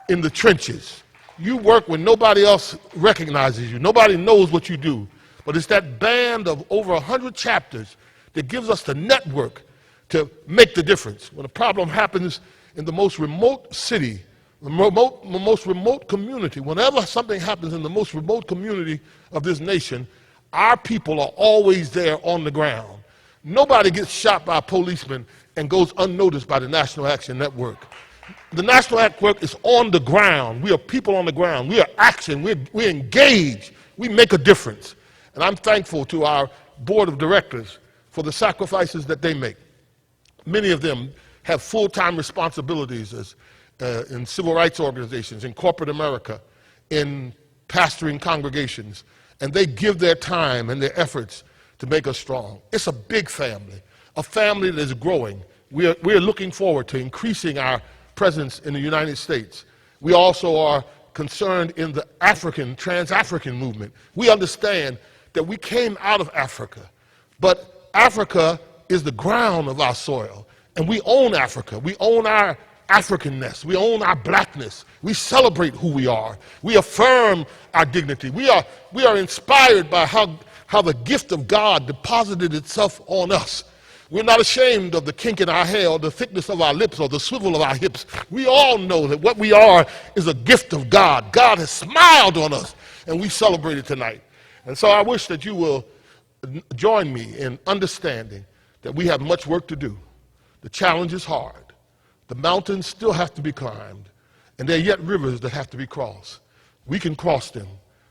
Speaker 1: in the trenches. You work when nobody else recognizes you. Nobody knows what you do. But it's that band of over 100 chapters that gives us the network to make the difference. When a problem happens in the most remote city, the most remote community, whenever something happens in the most remote community of this nation, our people are always there on the ground. Nobody gets shot by a policeman and goes unnoticed by the National Action Network. The National Action Network is on the ground. We are people on the ground. We are action. We're engaged. We make a difference. And I'm thankful to our board of directors for the sacrifices that they make. Many of them have full-time responsibilities in civil rights organizations, in corporate America, in pastoring congregations, and they give their time and their efforts to make us strong. It's a big family, a family that is growing. We are looking forward to increasing our presence in the United States. We also are concerned in the trans-African movement. We understand that we came out of Africa, but Africa is the ground of our soil, and we own Africa. We own our Africanness. We own our blackness. We celebrate who we are. We affirm our dignity. We are inspired by how the gift of God deposited itself on us. We're not ashamed of the kink in our hair or the thickness of our lips or the swivel of our hips. We all know that what we are is a gift of God. God has smiled on us, and we celebrate it tonight. And so I wish that you will join me in understanding that we have much work to do. The challenge is hard. The mountains still have to be climbed, and there are yet rivers that have to be crossed. We can cross them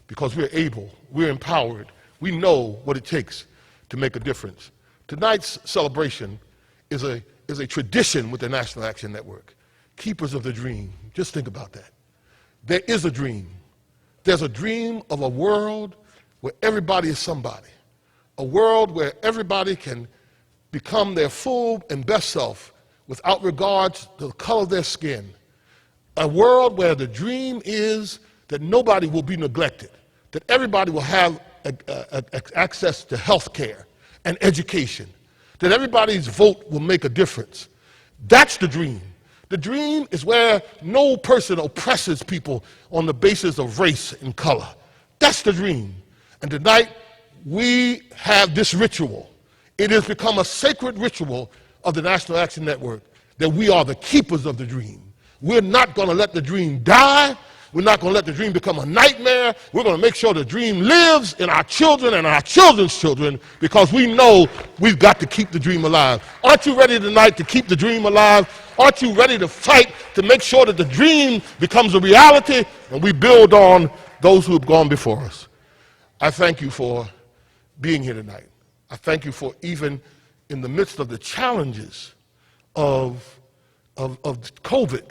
Speaker 1: because we're able, we're empowered, we know what it takes to make a difference. Tonight's celebration is a tradition with the National Action Network. Keepers of the dream. Just think about that. There is a dream. There's a dream of a world where everybody is somebody. A world where everybody can become their full and best self without regards to the color of their skin. A world where the dream is that nobody will be neglected, that everybody will have access to health care and education, that everybody's vote will make a difference. That's the dream. The dream is where no person oppresses people on the basis of race and color. That's the dream. And tonight, we have this ritual. It has become a sacred ritual of the National Action Network that we are the keepers of the dream. We're not going to let the dream die. We're not going to let the dream become a nightmare. We're going to make sure the dream lives in our children and our children's children, because we know we've got to keep the dream alive. Aren't you ready tonight to keep the dream alive? Aren't you ready to fight to make sure that the dream becomes a reality and we build on those who have gone before us? I thank you for being here tonight. I thank you for, even in the midst of the challenges of COVID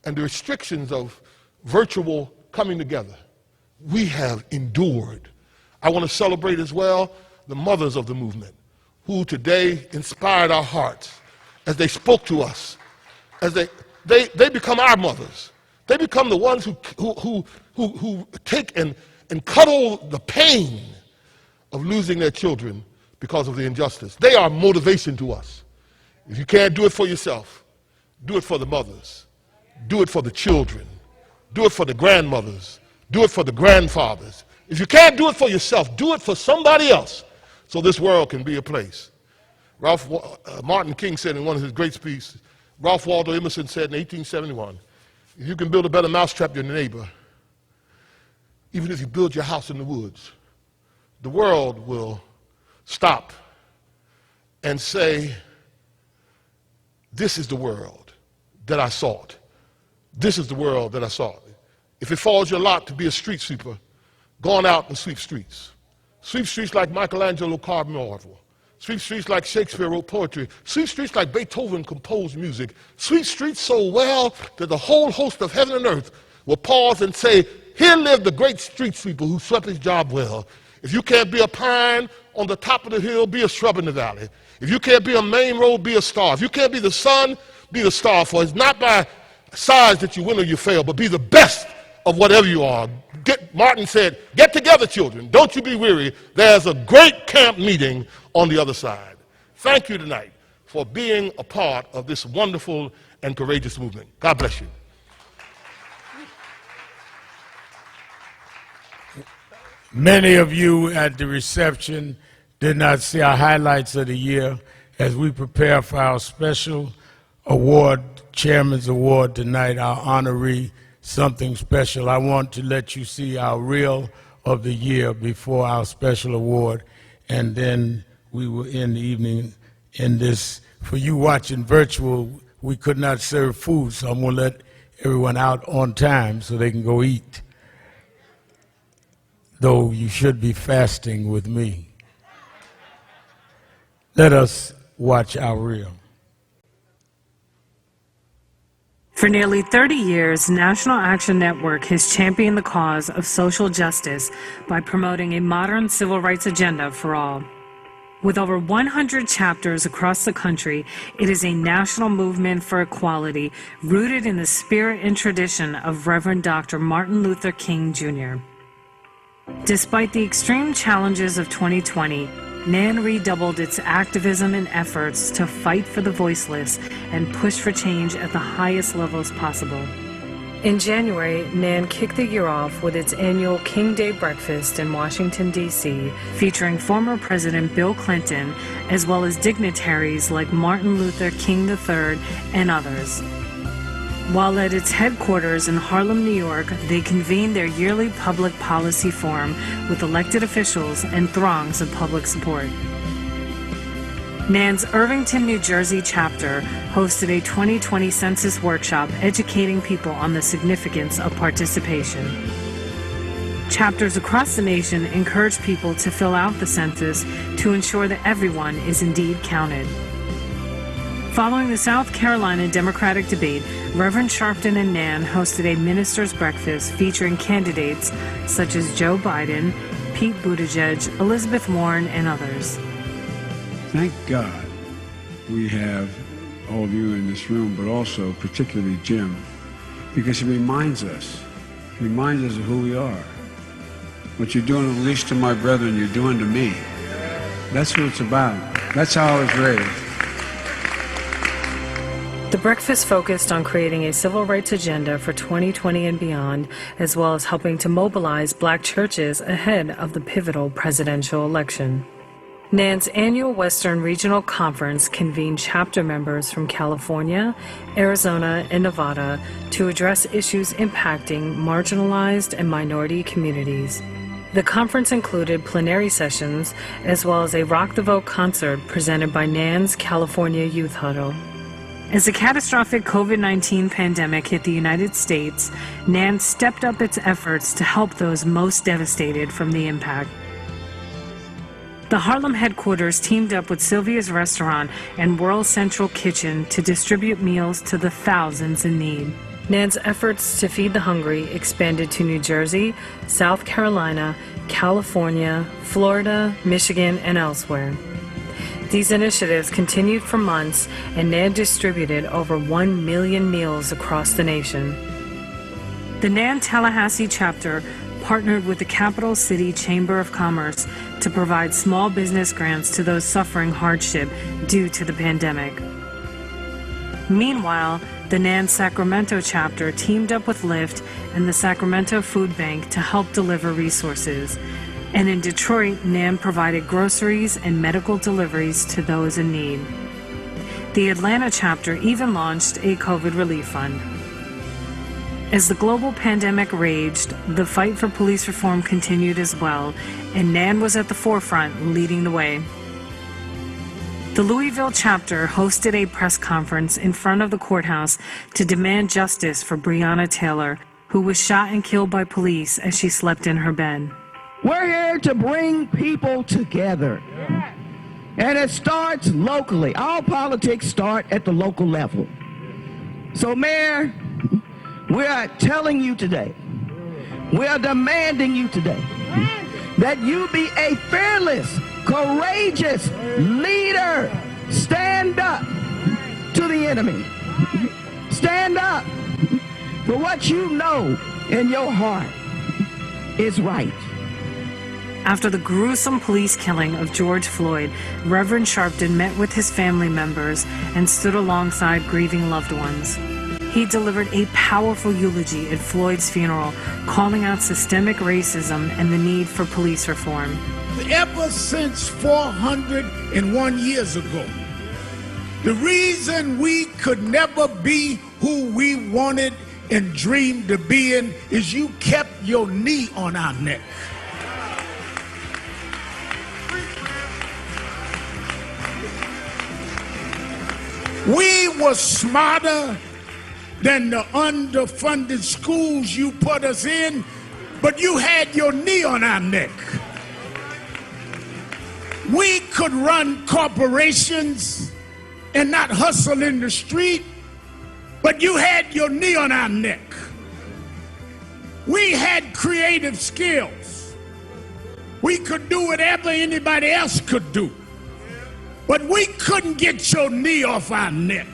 Speaker 1: and the restrictions of virtual coming together, we have endured. I want to celebrate as well the mothers of the movement who today inspired our hearts as they spoke to us, as they become our mothers. They become the ones who take and cuddle the pain of losing their children because of the injustice. They are motivation to us. If you can't do it for yourself, do it for the mothers. Do it for the children. Do it for the grandmothers. Do it for the grandfathers. If you can't do it for yourself, do it for somebody else so this world can be a place Martin King said in one of his great speeches, Ralph Waldo Emerson said in 1871, if you can build a better mousetrap than your neighbor, even if you build your house in the woods, the world will stop and say, this is the world that I sought. This is the world that I sought. If it falls your lot to be a street sweeper, go on out and sweep streets. Sweep streets like Michelangelo carved marble. Sweep streets like Shakespeare wrote poetry. Sweep streets like Beethoven composed music. Sweep streets so well that the whole host of heaven and earth will pause and say, here lived the great street sweeper who swept his job well. If you can't be a pine on the top of the hill, be a shrub in the valley. If you can't be a main road, be a star. If you can't be the sun, be the star. For it's not by size that you win or you fail, but be the best of whatever you are. Martin said, get together, children. Don't you be weary. There's a great camp meeting on the other side. Thank you tonight for being a part of this wonderful and courageous movement. God bless you.
Speaker 3: Many of you at the reception did not see our highlights of the year as we prepare for our special award, Chairman's Award tonight, our honoree, something special. I want to let you see our reel of the year before our special award, and then we will end the evening in this. For you watching virtual, we could not serve food, so I'm going to let everyone out on time so they can go eat. Though you should be fasting with me. Let us watch our reel.
Speaker 2: For nearly 30 years, National Action Network has championed the cause of social justice by promoting a modern civil rights agenda for all. With over 100 chapters across the country, it is a national movement for equality rooted in the spirit and tradition of Reverend Dr. Martin Luther King, Jr. Despite the extreme challenges of 2020, NAN redoubled its activism and efforts to fight for the voiceless and push for change at the highest levels possible. In January, NAN kicked the year off with its annual King Day breakfast in Washington, D.C., featuring former President Bill Clinton, as well as dignitaries like Martin Luther King III and others. While at its headquarters in Harlem, New York, they convened their yearly public policy forum with elected officials and throngs of public support. NAN's Irvington, New Jersey chapter hosted a 2020 census workshop educating people on the significance of participation. Chapters across the nation encourage people to fill out the census to ensure that everyone is indeed counted. Following the South Carolina Democratic debate, Reverend Sharpton and NAN hosted a minister's breakfast featuring candidates such as Joe Biden, Pete Buttigieg, Elizabeth Warren, and others.
Speaker 4: Thank God we have all of you in this room, but also particularly Jim, because he reminds us of who we are. What you're doing, at least to my brethren, you're doing to me. That's what it's about. That's how I was raised.
Speaker 2: The breakfast focused on creating a civil rights agenda for 2020 and beyond, as well as helping to mobilize black churches ahead of the pivotal presidential election. NAN's annual Western Regional Conference convened chapter members from California, Arizona, and Nevada to address issues impacting marginalized and minority communities. The conference included plenary sessions, as well as a Rock the Vote concert presented by NAN's California Youth Huddle. As the catastrophic COVID-19 pandemic hit the United States, NAN stepped up its efforts to help those most devastated from the impact. The Harlem headquarters teamed up with Sylvia's Restaurant and World Central Kitchen to distribute meals to the thousands in need. NAN's efforts to feed the hungry expanded to New Jersey, South Carolina, California, Florida, Michigan, and elsewhere. These initiatives continued for months, and NAN distributed over 1 million meals across the nation. The NAN Tallahassee chapter partnered with the Capital City Chamber of Commerce to provide small business grants to those suffering hardship due to the pandemic. Meanwhile, the NAN Sacramento chapter teamed up with Lyft and the Sacramento Food Bank to help deliver resources. And in Detroit, Nan provided groceries and medical deliveries to those in need. The Atlanta chapter even launched a COVID relief fund. As the global pandemic raged, the fight for police reform continued as well, and Nan was at the forefront, leading the way. The Louisville chapter hosted a press conference in front of the courthouse to demand justice for Breonna Taylor, who was shot and killed by police as she slept in her bed.
Speaker 20: We're here to bring people together. And it starts locally. All politics start at the local level. So, Mayor, we are telling you today, we are demanding you today, that you be a fearless, courageous leader. Stand up to the enemy. Stand up for what you know in your heart is right.
Speaker 2: After the gruesome police killing of George Floyd, Reverend Sharpton met with his family members and stood alongside grieving loved ones. He delivered a powerful eulogy at Floyd's funeral, calling out systemic racism and the need for police reform.
Speaker 21: Ever since 401 years ago, the reason we could never be who we wanted and dreamed to be in is you kept your knee on our neck. We were smarter than the underfunded schools you put us in, but you had your knee on our neck. We could run corporations and not hustle in the street, but you had your knee on our neck. We had creative skills. We could do whatever anybody else could do. But we couldn't get your knee off our neck.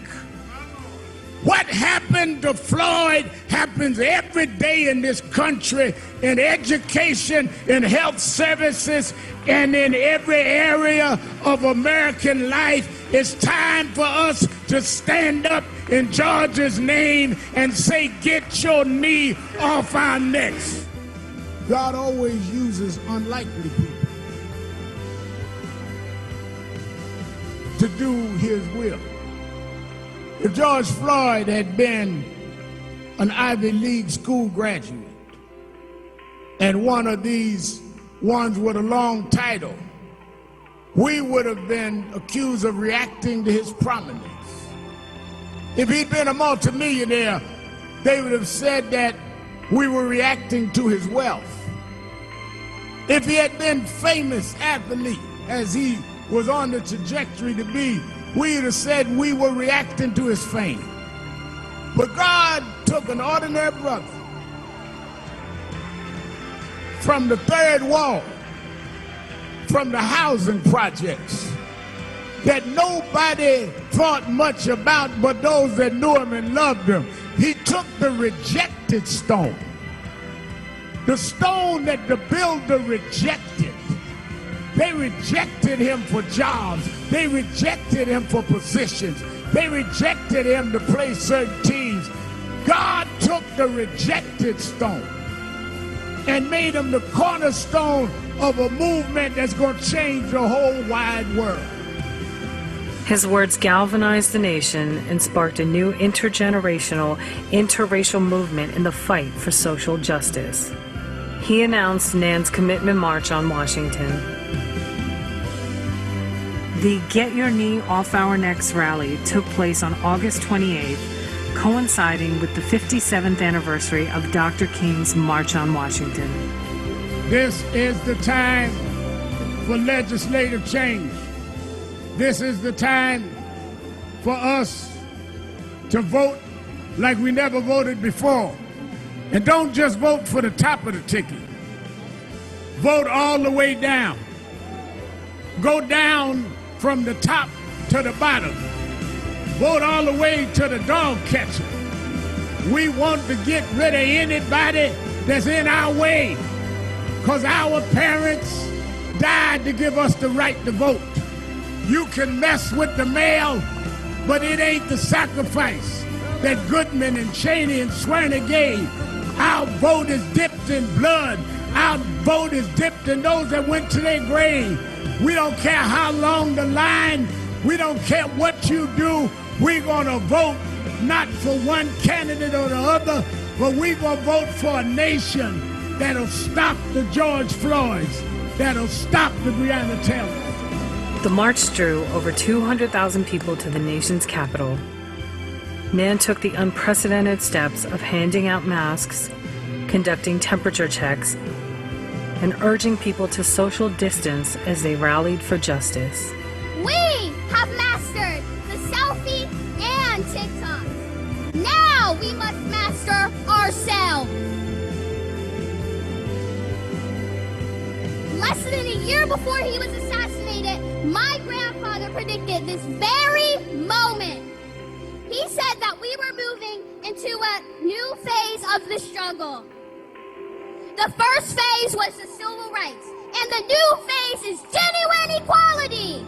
Speaker 21: What happened to Floyd happens every day in this country, in education, in health services, and in every area of American life. It's time for us to stand up in George's name and say, get your knee off our necks. God always uses unlikely people to do his will. If George Floyd had been an Ivy League school graduate and one of these ones with a long title, we would have been accused of reacting to his prominence. If he'd been a multimillionaire, they would have said that we were reacting to his wealth. If he had been famous athlete, as he was on the trajectory to be, we would have said we were reacting to his fame. But God took an ordinary brother from the third wall, from the housing projects that nobody thought much about but those that knew him and loved him. He took the rejected stone, the stone that the builder rejected. They rejected him for jobs. They rejected him for positions. They rejected him to play certain teams. God took the rejected stone and made him the cornerstone of a movement that's going to change the whole wide world.
Speaker 2: His words galvanized the nation and sparked a new intergenerational, interracial movement in the fight for social justice. He announced Nan's Commitment March on Washington. The Get Your Knee Off Our Necks rally took place on August 28th, coinciding with the 57th anniversary of Dr. King's March on Washington.
Speaker 21: This is the time for legislative change. This is the time for us to vote like we never voted before. And don't just vote for the top of the ticket. Vote all the way down. Go down from the top to the bottom. Vote all the way to the dog catcher. We want to get rid of anybody that's in our way, because our parents died to give us the right to vote. You can mess with the mail, but it ain't the sacrifice that Goodman and Cheney and Swerner gave. Our vote is dipped in blood, Our vote is dipped in those that went to their grave. We don't care how long the line. We don't care what you do. We're going to vote not for one candidate or the other, but we're going to vote for a nation that'll stop the George Floyds, that'll stop the Breonna Taylor.
Speaker 2: The march drew over 200,000 people to the nation's capital. Nan took the unprecedented steps of handing out masks, conducting temperature checks, and urging people to social distance as they rallied for justice.
Speaker 5: We have mastered the selfie and TikTok. Now we must master ourselves. Less than a year before he was assassinated, my grandfather predicted this very moment. He said that we were moving into a new phase of the struggle. The first phase was the civil rights, and the new phase is genuine equality.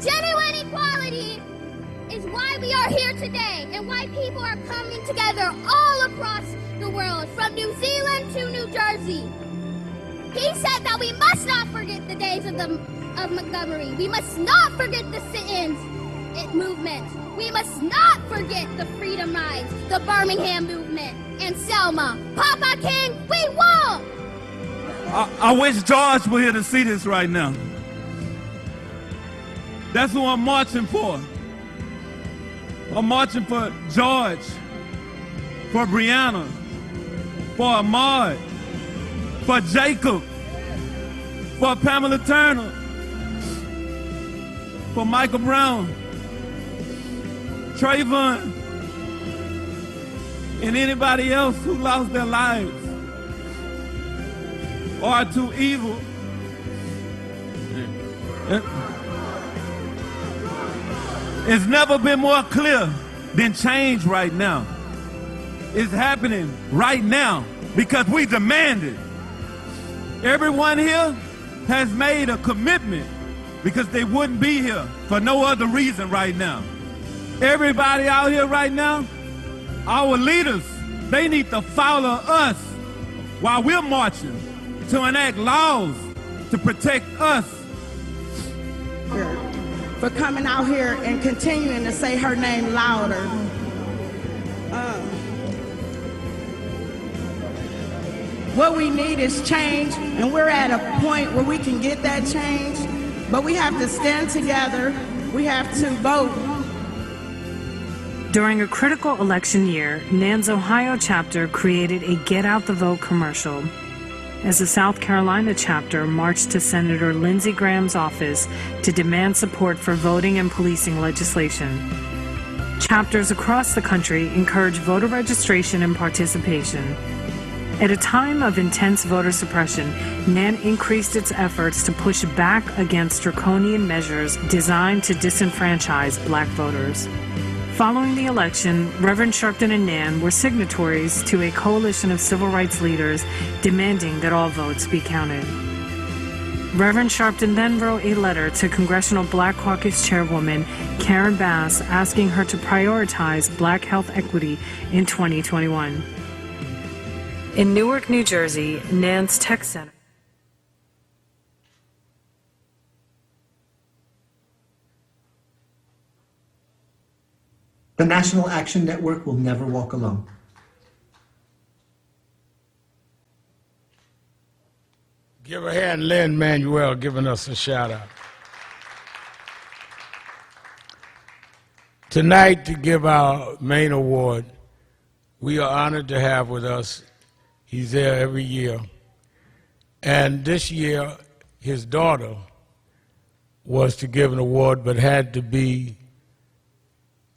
Speaker 5: Genuine equality is why we are here today and why people are coming together all across the world, from New Zealand to New Jersey. He said that we must not forget the days of Montgomery. We must not forget the sit-ins movement. We must not forget the Freedom Rides, the Birmingham movement, and Selma. Papa King, we won't!
Speaker 22: I wish George were here to see this right now. That's who I'm marching for. I'm marching for George, for Breonna, for Ahmaud, for Jacob, for Pamela Turner, for Michael Brown, Trayvon, and anybody else who lost their lives or are too evil. It's never been more clear than change right now. It's happening right now because we demand it. Everyone here has made a commitment because they wouldn't be here for no other reason right now. Everybody out here right now, our leaders, they need to follow us while we're marching to enact laws to protect us.
Speaker 23: For coming out here and continuing to say her name louder. What we need is change, and we're at a point where we can get that change, but we have to stand together. We have to vote.
Speaker 2: During a critical election year, NAN's Ohio chapter created a Get Out the Vote commercial. As the South Carolina chapter marched to Senator Lindsey Graham's office to demand support for voting and policing legislation. Chapters across the country encourage voter registration and participation. At a time of intense voter suppression, NAN increased its efforts to push back against draconian measures designed to disenfranchise black voters. Following the election, Reverend Sharpton and NAN were signatories to a coalition of civil rights leaders demanding that all votes be counted. Reverend Sharpton then wrote a letter to Congressional Black Caucus Chairwoman Karen Bass asking her to prioritize black health equity in 2021. In Newark, New Jersey, NAN's Tech Center.
Speaker 24: The National Action Network will never walk alone.
Speaker 3: Give a hand, Lynn Manuel, giving us a shout out. Tonight, to give our main award, we are honored to have with us, he's there every year, and this year, his daughter was to give an award but had to be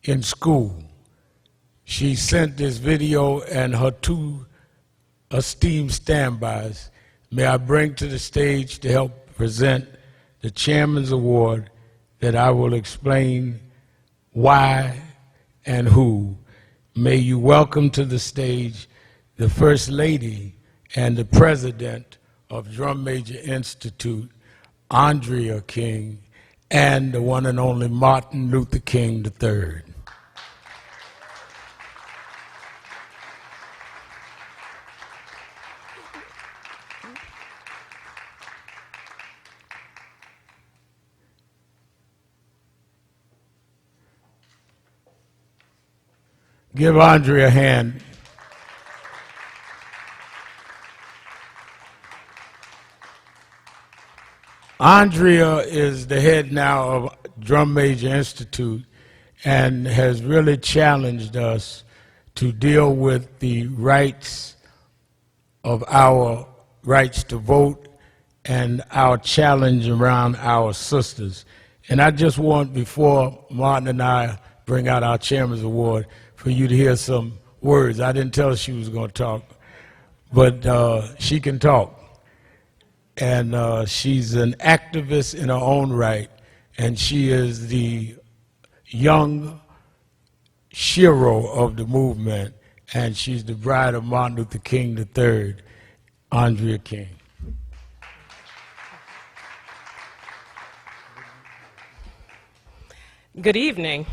Speaker 3: in school. She sent this video and her two esteemed standbys. May I bring to the stage to help present the Chairman's Award that I will explain why and who. May you welcome to the stage the First Lady and the President of Drum Major Institute, Andrea King, and the one and only Martin Luther King III. Give Andrea a hand. Andrea is the head now of Drum Major Institute and has really challenged us to deal with the rights of our rights to vote and our challenge around our sisters. And I just want, before Martin and I bring out our Chairman's Award, for you to hear some words. I didn't tell her she was going to talk, but she can talk. And she's an activist in her own right, and she is the young hero of the movement, and she's the bride of Martin Luther King III, Andrea King.
Speaker 6: Good evening.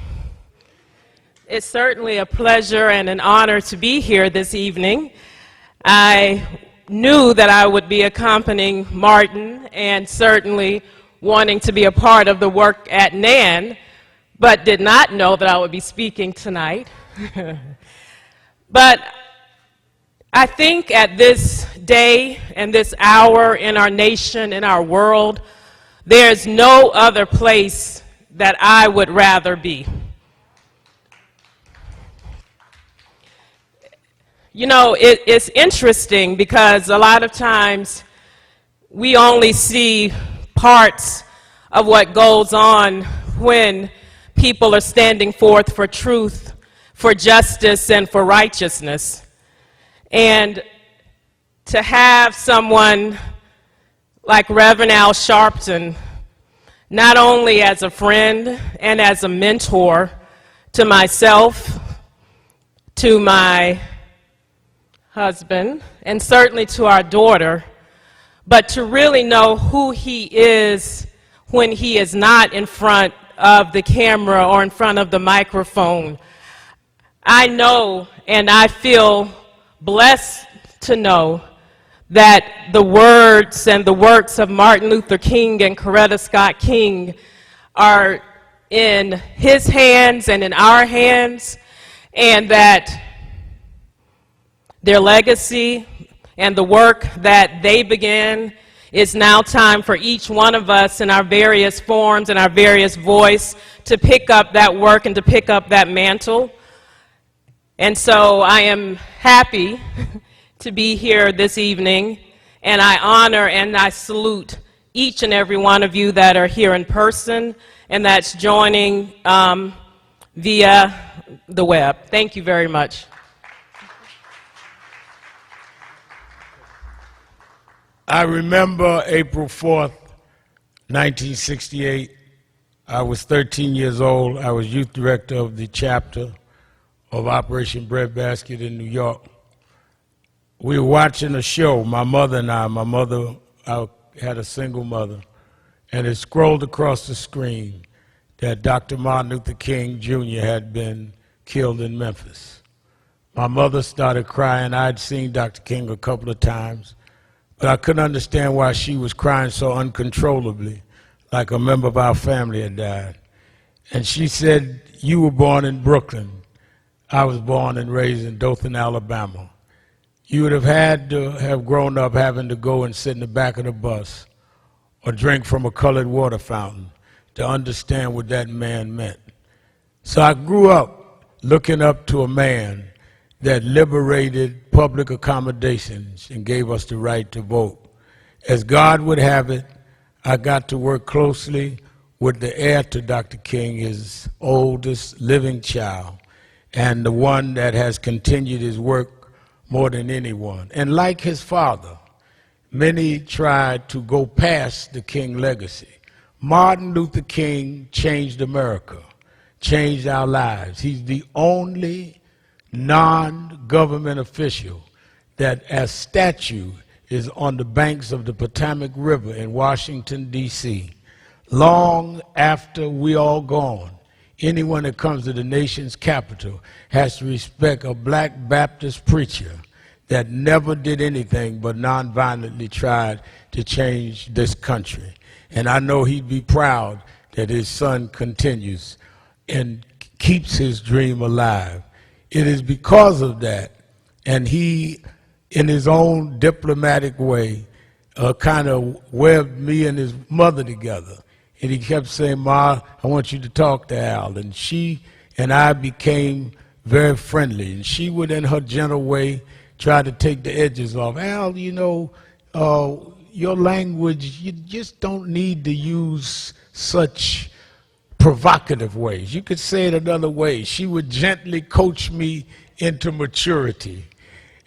Speaker 6: It's certainly a pleasure and an honor to be here this evening. I knew that I would be accompanying Martin and certainly wanting to be a part of the work at NAN, but did not know that I would be speaking tonight. But I think at this day and this hour in our nation, in our world, there's no other place that I would rather be. You know, it's interesting because a lot of times we only see parts of what goes on when people are standing forth for truth, for justice, and for righteousness. And to have someone like Reverend Al Sharpton, not only as a friend and as a mentor to myself, to my husband, and certainly to our daughter, but to really know who he is when he is not in front of the camera or in front of the microphone. I know and I feel blessed to know that the words and the works of Martin Luther King and Coretta Scott King are in his hands and in our hands, and that their legacy and the work that they began is now time for each one of us in our various forms and our various voice to pick up that work and to pick up that mantle. And so I am happy to be here this evening, and I honor and I salute each and every one of you that are here in person and that's joining via the web. Thank you very much.
Speaker 3: I remember April 4th, 1968. I was 13 years old. I was youth director of the chapter of Operation Breadbasket in New York. We were watching a show, my mother and I. I had a single mother, and it scrolled across the screen that Dr. Martin Luther King Jr. had been killed in Memphis. My mother started crying. I'd seen Dr. King a couple of times, but I couldn't understand why she was crying so uncontrollably, like a member of our family had died. And she said, "You were born in Brooklyn. I was born and raised in Dothan, Alabama. You would have had to have grown up having to go and sit in the back of the bus or drink from a colored water fountain to understand what that man meant." So I grew up looking up to a man that liberated public accommodations and gave us the right to vote. As God would have it, I got to work closely with the heir to Dr. King, his oldest living child, and the one that has continued his work more than anyone. And like his father, many tried to go past the King legacy. Martin Luther King changed America, changed our lives. He's the only non-government official that, as statue, is on the banks of the Potomac River in Washington, D.C. Long after we all gone, anyone that comes to the nation's capital has to respect a black Baptist preacher that never did anything but nonviolently tried to change this country. And I know he'd be proud that his son continues and keeps his dream alive. It is because of that, and he, in his own diplomatic way, kind of webbed me and his mother together. And he kept saying, "Ma, I want you to talk to Al." And she and I became very friendly. And she would, in her gentle way, try to take the edges off. "Al, you know, your language, you just don't need to use such provocative ways. You could say it another way." She would gently coach me into maturity.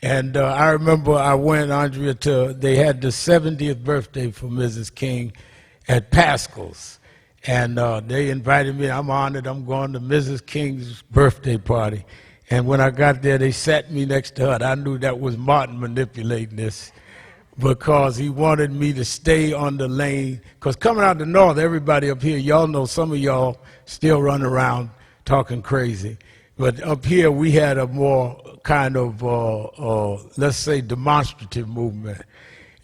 Speaker 3: And I remember I went, Andrea, they had the 70th birthday for Mrs. King at Pascal's. And they invited me. I'm honored. I'm going to Mrs. King's birthday party. And when I got there, they sat me next to her. And I knew that was Martin manipulating this, because he wanted me to stay on the lane. Because coming out the north, everybody up here, y'all know, some of y'all still run around talking crazy. But up here, we had a more kind of, let's say, demonstrative movement.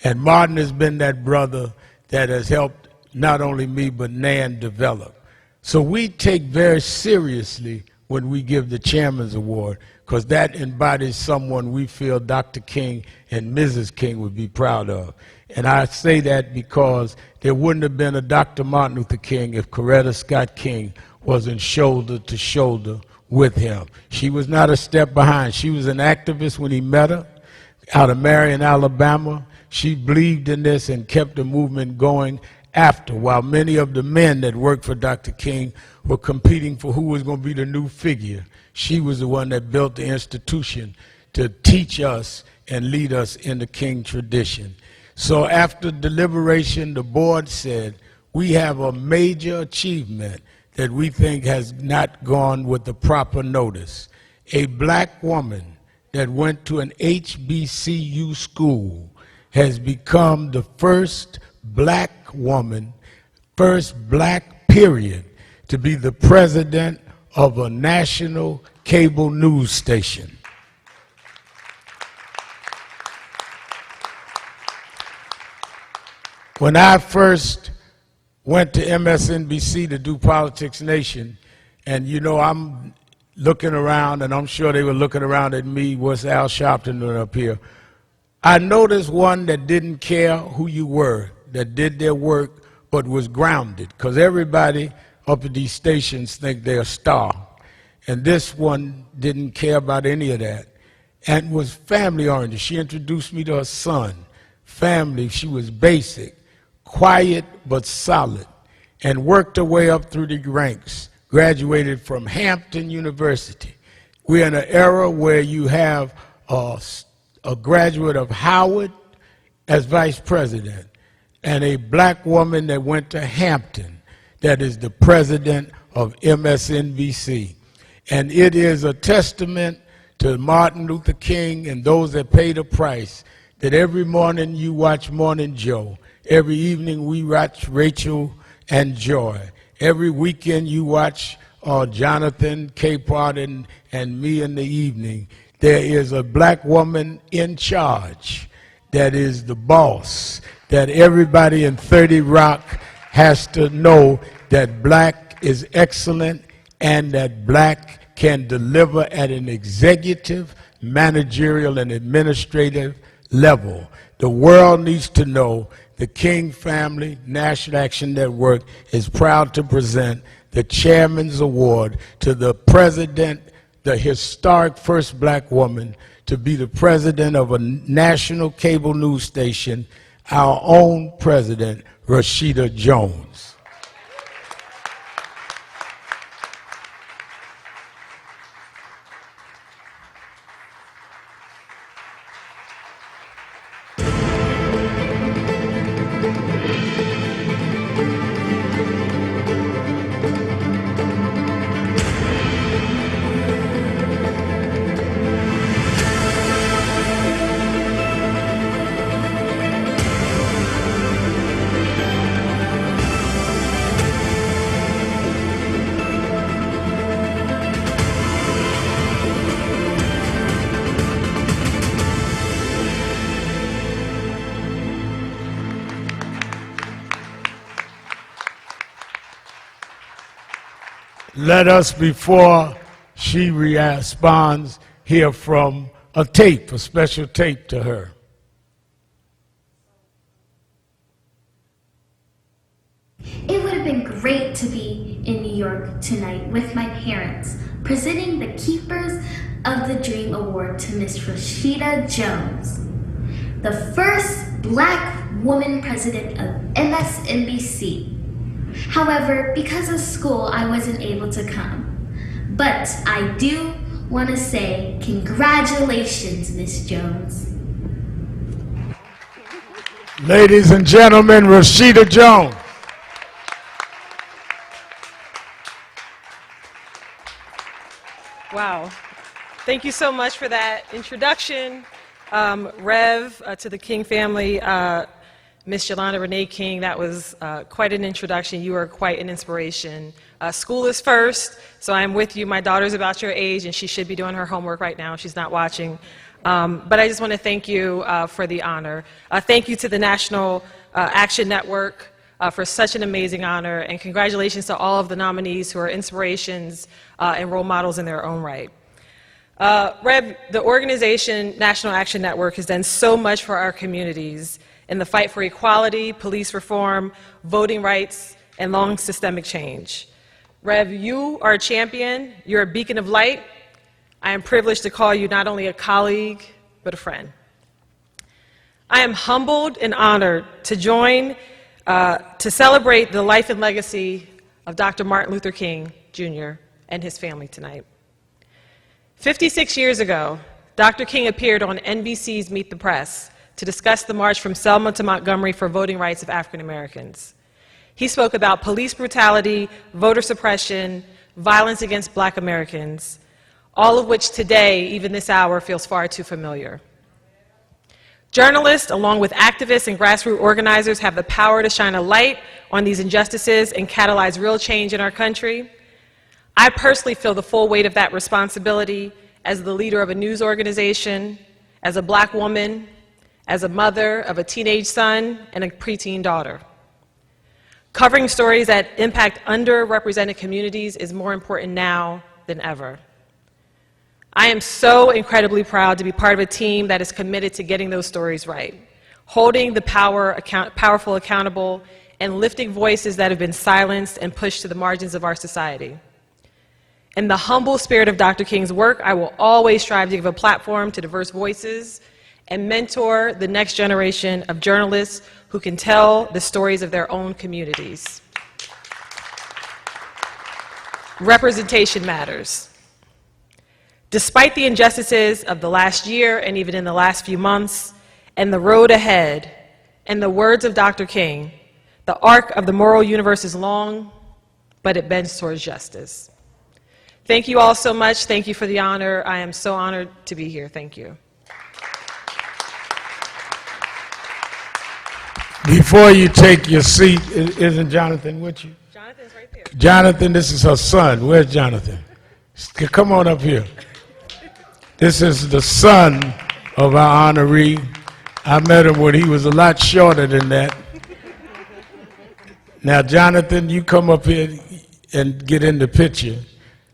Speaker 3: And Martin has been that brother that has helped not only me, but Nan develop. So we take very seriously when we give the Chairman's Award, because that embodies someone we feel Dr. King and Mrs. King would be proud of. And I say that because there wouldn't have been a Dr. Martin Luther King if Coretta Scott King wasn't shoulder to shoulder with him. She was not a step behind. She was an activist when he met her out of Marion, Alabama. She believed in this and kept the movement going after, while many of the men that worked for Dr. King were competing for who was going to be the new figure. She was the one that built the institution to teach us and lead us in the King tradition. So after deliberation, the board said, we have a major achievement that we think has not gone with the proper notice. A black woman that went to an HBCU school has become the first black woman, first black period, to be the president of a national cable news station. When I first went to MSNBC to do Politics Nation, and you know, I'm looking around, and I'm sure they were looking around at me, what's Al Sharpton doing up here? I noticed one that didn't care who you were, that did their work, but was grounded, because everybody up at these stations think they're a star. And this one didn't care about any of that, and was family-oriented. She introduced me to her son. Family, she was basic, quiet but solid, and worked her way up through the ranks, graduated from Hampton University. We're in an era where you have a graduate of Howard as vice president, and a black woman that went to Hampton that is the president of MSNBC. And it is a testament to Martin Luther King and those that paid a price that every morning you watch Morning Joe. Every evening we watch Rachel and Joy. Every weekend you watch Jonathan Capehart and me in the evening. There is a black woman in charge that is the boss, that everybody in 30 Rock has to know that black is excellent and that black can deliver at an executive, managerial, and administrative level. The world needs to know the King Family National Action Network is proud to present the Chairman's Award to the president, the historic first black woman to be the president of a national cable news station, our own president, Rashida Jones. Let us, before she responds here from a tape, a special tape to her.
Speaker 7: It would have been great to be in New York tonight with my parents, presenting the Keepers of the Dream Award to Miss Rashida Jones, the first Black woman president of MSNBC. However, because of school, I wasn't able to come. But I do want to say congratulations, Miss Jones.
Speaker 3: Ladies and gentlemen, Rashida Jones.
Speaker 8: Wow. Thank you so much for that introduction. Rev, to the King family, Miss Yolanda Renee King, that was quite an introduction. You are quite an inspiration. School is first, so I'm with you. My daughter's about your age, and she should be doing her homework right now. She's not watching. But I just want to thank you for the honor. Thank you to the National Action Network for such an amazing honor, and congratulations to all of the nominees who are inspirations and role models in their own right. Rev, the organization National Action Network has done so much for our communities in the fight for equality, police reform, voting rights, and long systemic change. Rev, you are a champion, you're a beacon of light. I am privileged to call you not only a colleague, but a friend. I am humbled and honored to join to celebrate the life and legacy of Dr. Martin Luther King, Jr. and his family tonight. 56 years ago, Dr. King appeared on NBC's Meet the Press to discuss the march from Selma to Montgomery for voting rights of African Americans. He spoke about police brutality, voter suppression, violence against Black Americans, all of which today, even this hour, feels far too familiar. Journalists, along with activists and grassroots organizers, have the power to shine a light on these injustices and catalyze real change in our country. I personally feel the full weight of that responsibility as the leader of a news organization, as a Black woman, as a mother of a teenage son and a preteen daughter. Covering stories that impact underrepresented communities is more important now than ever. I am so incredibly proud to be part of a team that is committed to getting those stories right, holding the powerful accountable, and lifting voices that have been silenced and pushed to the margins of our society. In the humble spirit of Dr. King's work, I will always strive to give a platform to diverse voices and mentor the next generation of journalists who can tell the stories of their own communities. Representation matters. Despite the injustices of the last year and even in the last few months, and the road ahead, in the words of Dr. King, the arc of the moral universe is long, but it bends towards justice. Thank you all so much. Thank you for the honor. I am so honored to be here. Thank you.
Speaker 3: Before you take your seat, isn't Jonathan with you?
Speaker 8: Jonathan's right there.
Speaker 3: Jonathan, this is her son. Where's Jonathan? Come on up here. This is the son of our honoree. I met him when he was a lot shorter than that. Now, Jonathan, you come up here and get in the picture.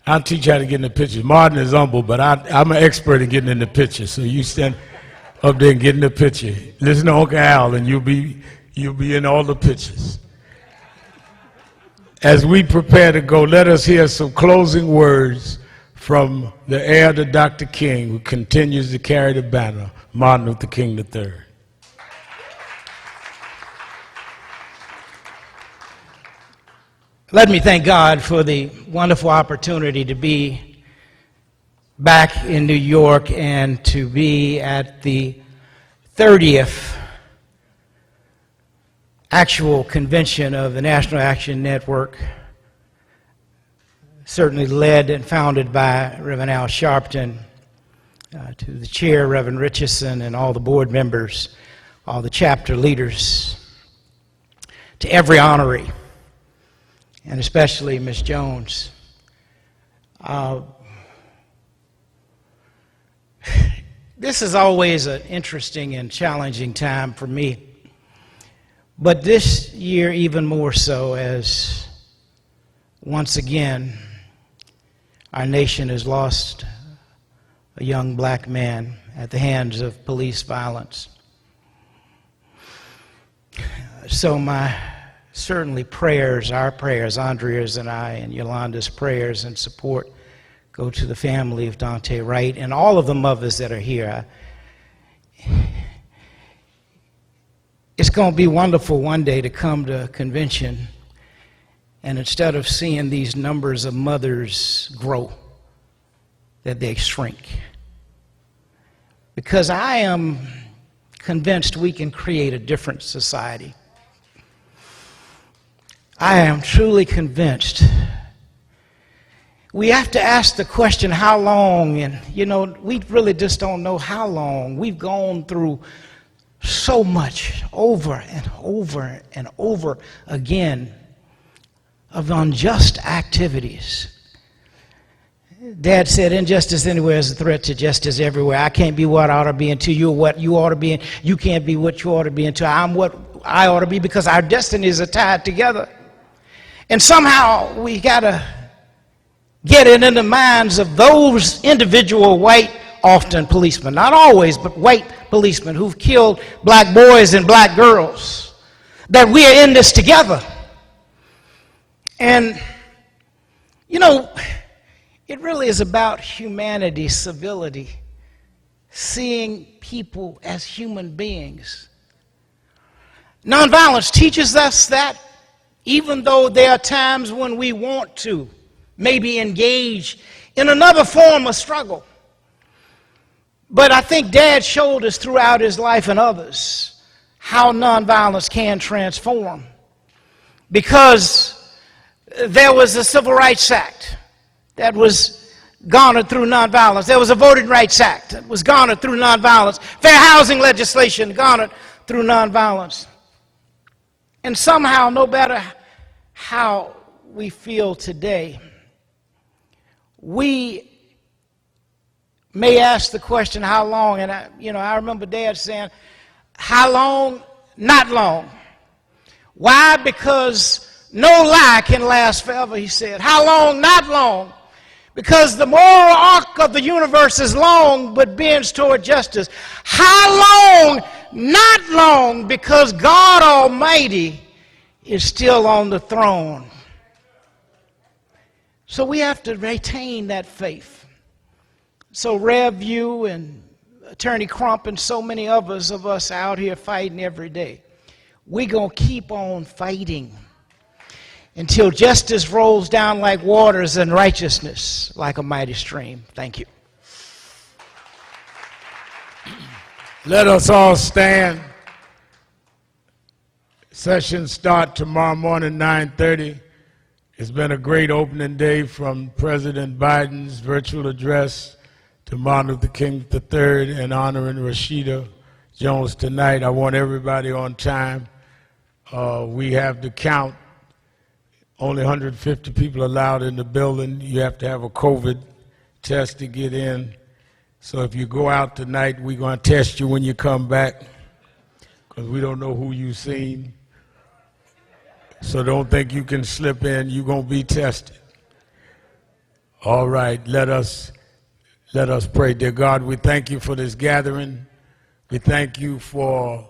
Speaker 3: I'll teach you how to get in the picture. Martin is humble, but I'm an expert in getting in the picture. So you stand up there and get in the picture. Listen to Uncle Al, and you'll be in all the pictures. As we prepare to go, let us hear some closing words from the heir to Dr. King, who continues to carry the banner, Martin Luther King III.
Speaker 10: Let me thank God for the wonderful opportunity to be back in New York and to be at the 30th actual convention of the National Action Network, certainly led and founded by Reverend Al Sharpton, to the chair, Reverend Richardson, and all the board members, all the chapter leaders, to every honoree, and especially Ms. Jones. This is always an interesting and challenging time for me, but this year even more so, as once again Our nation has lost a young black man at the hands of police violence. So my certainly prayers, our prayers, Andrea's and I and Yolanda's prayers and support go to the family of Daunte Wright and all of the mothers that are here. It's going to be wonderful one day to come to a convention and instead of seeing these numbers of mothers grow, that they shrink. Because I am convinced we can create a different society. I am truly convinced. We have to ask the question, how long? And, you know, we really just don't know how long. We've gone through so much over and over and over again of unjust activities. Dad said, injustice anywhere is a threat to justice everywhere. I can't be what I ought to be until you're what you ought to be. You can't be what you ought to be until I'm what I ought to be, because our destinies are tied together. And somehow we got to get it in the minds of those individual white, often policemen, not always, but white policemen who've killed black boys and black girls, that we are in this together. And, you know, it really is about humanity, civility, seeing people as human beings. Nonviolence teaches us that even though there are times when we want to maybe engage in another form of struggle, but I think Dad showed us throughout his life and others how nonviolence can transform. Because there was a Civil Rights Act that was garnered through nonviolence. There was a Voting Rights Act that was garnered through nonviolence. Fair housing legislation garnered through nonviolence. And somehow, no matter how we feel today, we may ask the question, how long? And I remember Dad saying, how long? Not long. Why? Because no lie can last forever, he said. How long? Not long. Because the moral arc of the universe is long, but bends toward justice. How long? Not long, because God Almighty is still on the throne. So we have to retain that faith. So Rev, you and Attorney Crump and so many others of us out here fighting every day, we're going to keep on fighting until justice rolls down like waters and righteousness like a mighty stream. Thank you.
Speaker 3: Let us all stand. Session start tomorrow morning, 9:30. It's been a great opening day, from President Biden's virtual address to Martin Luther King III and honoring Rashida Jones tonight. I want everybody on time. We have to count. Only 150 people allowed in the building. You have to have a COVID test to get in. So if you go out tonight, we're going to test you when you come back, because we don't know who you've seen. So don't think you can slip in. You're going to be tested. All right, let us pray. Dear God, we thank you for this gathering. We thank you for,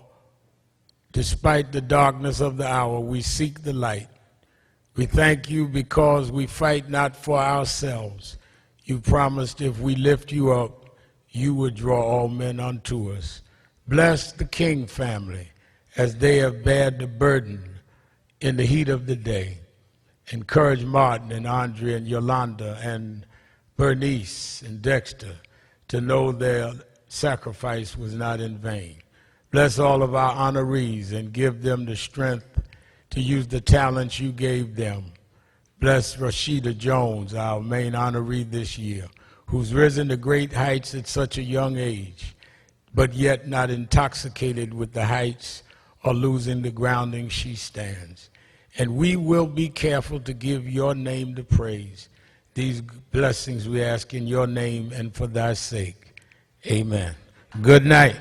Speaker 3: despite the darkness of the hour, we seek the light. We thank you because we fight not for ourselves. You promised if we lift you up, you would draw all men unto us. Bless the King family as they have bared the burden in the heat of the day. Encourage Martin and Andrea and Yolanda and Bernice and Dexter to know their sacrifice was not in vain. Bless all of our honorees and give them the strength to use the talents you gave them. Bless Rashida Jones, our main honoree this year, who's risen to great heights at such a young age, but yet not intoxicated with the heights or losing the grounding she stands. And we will be careful to give your name the praise. These blessings we ask in your name and for thy sake. Amen. Good night.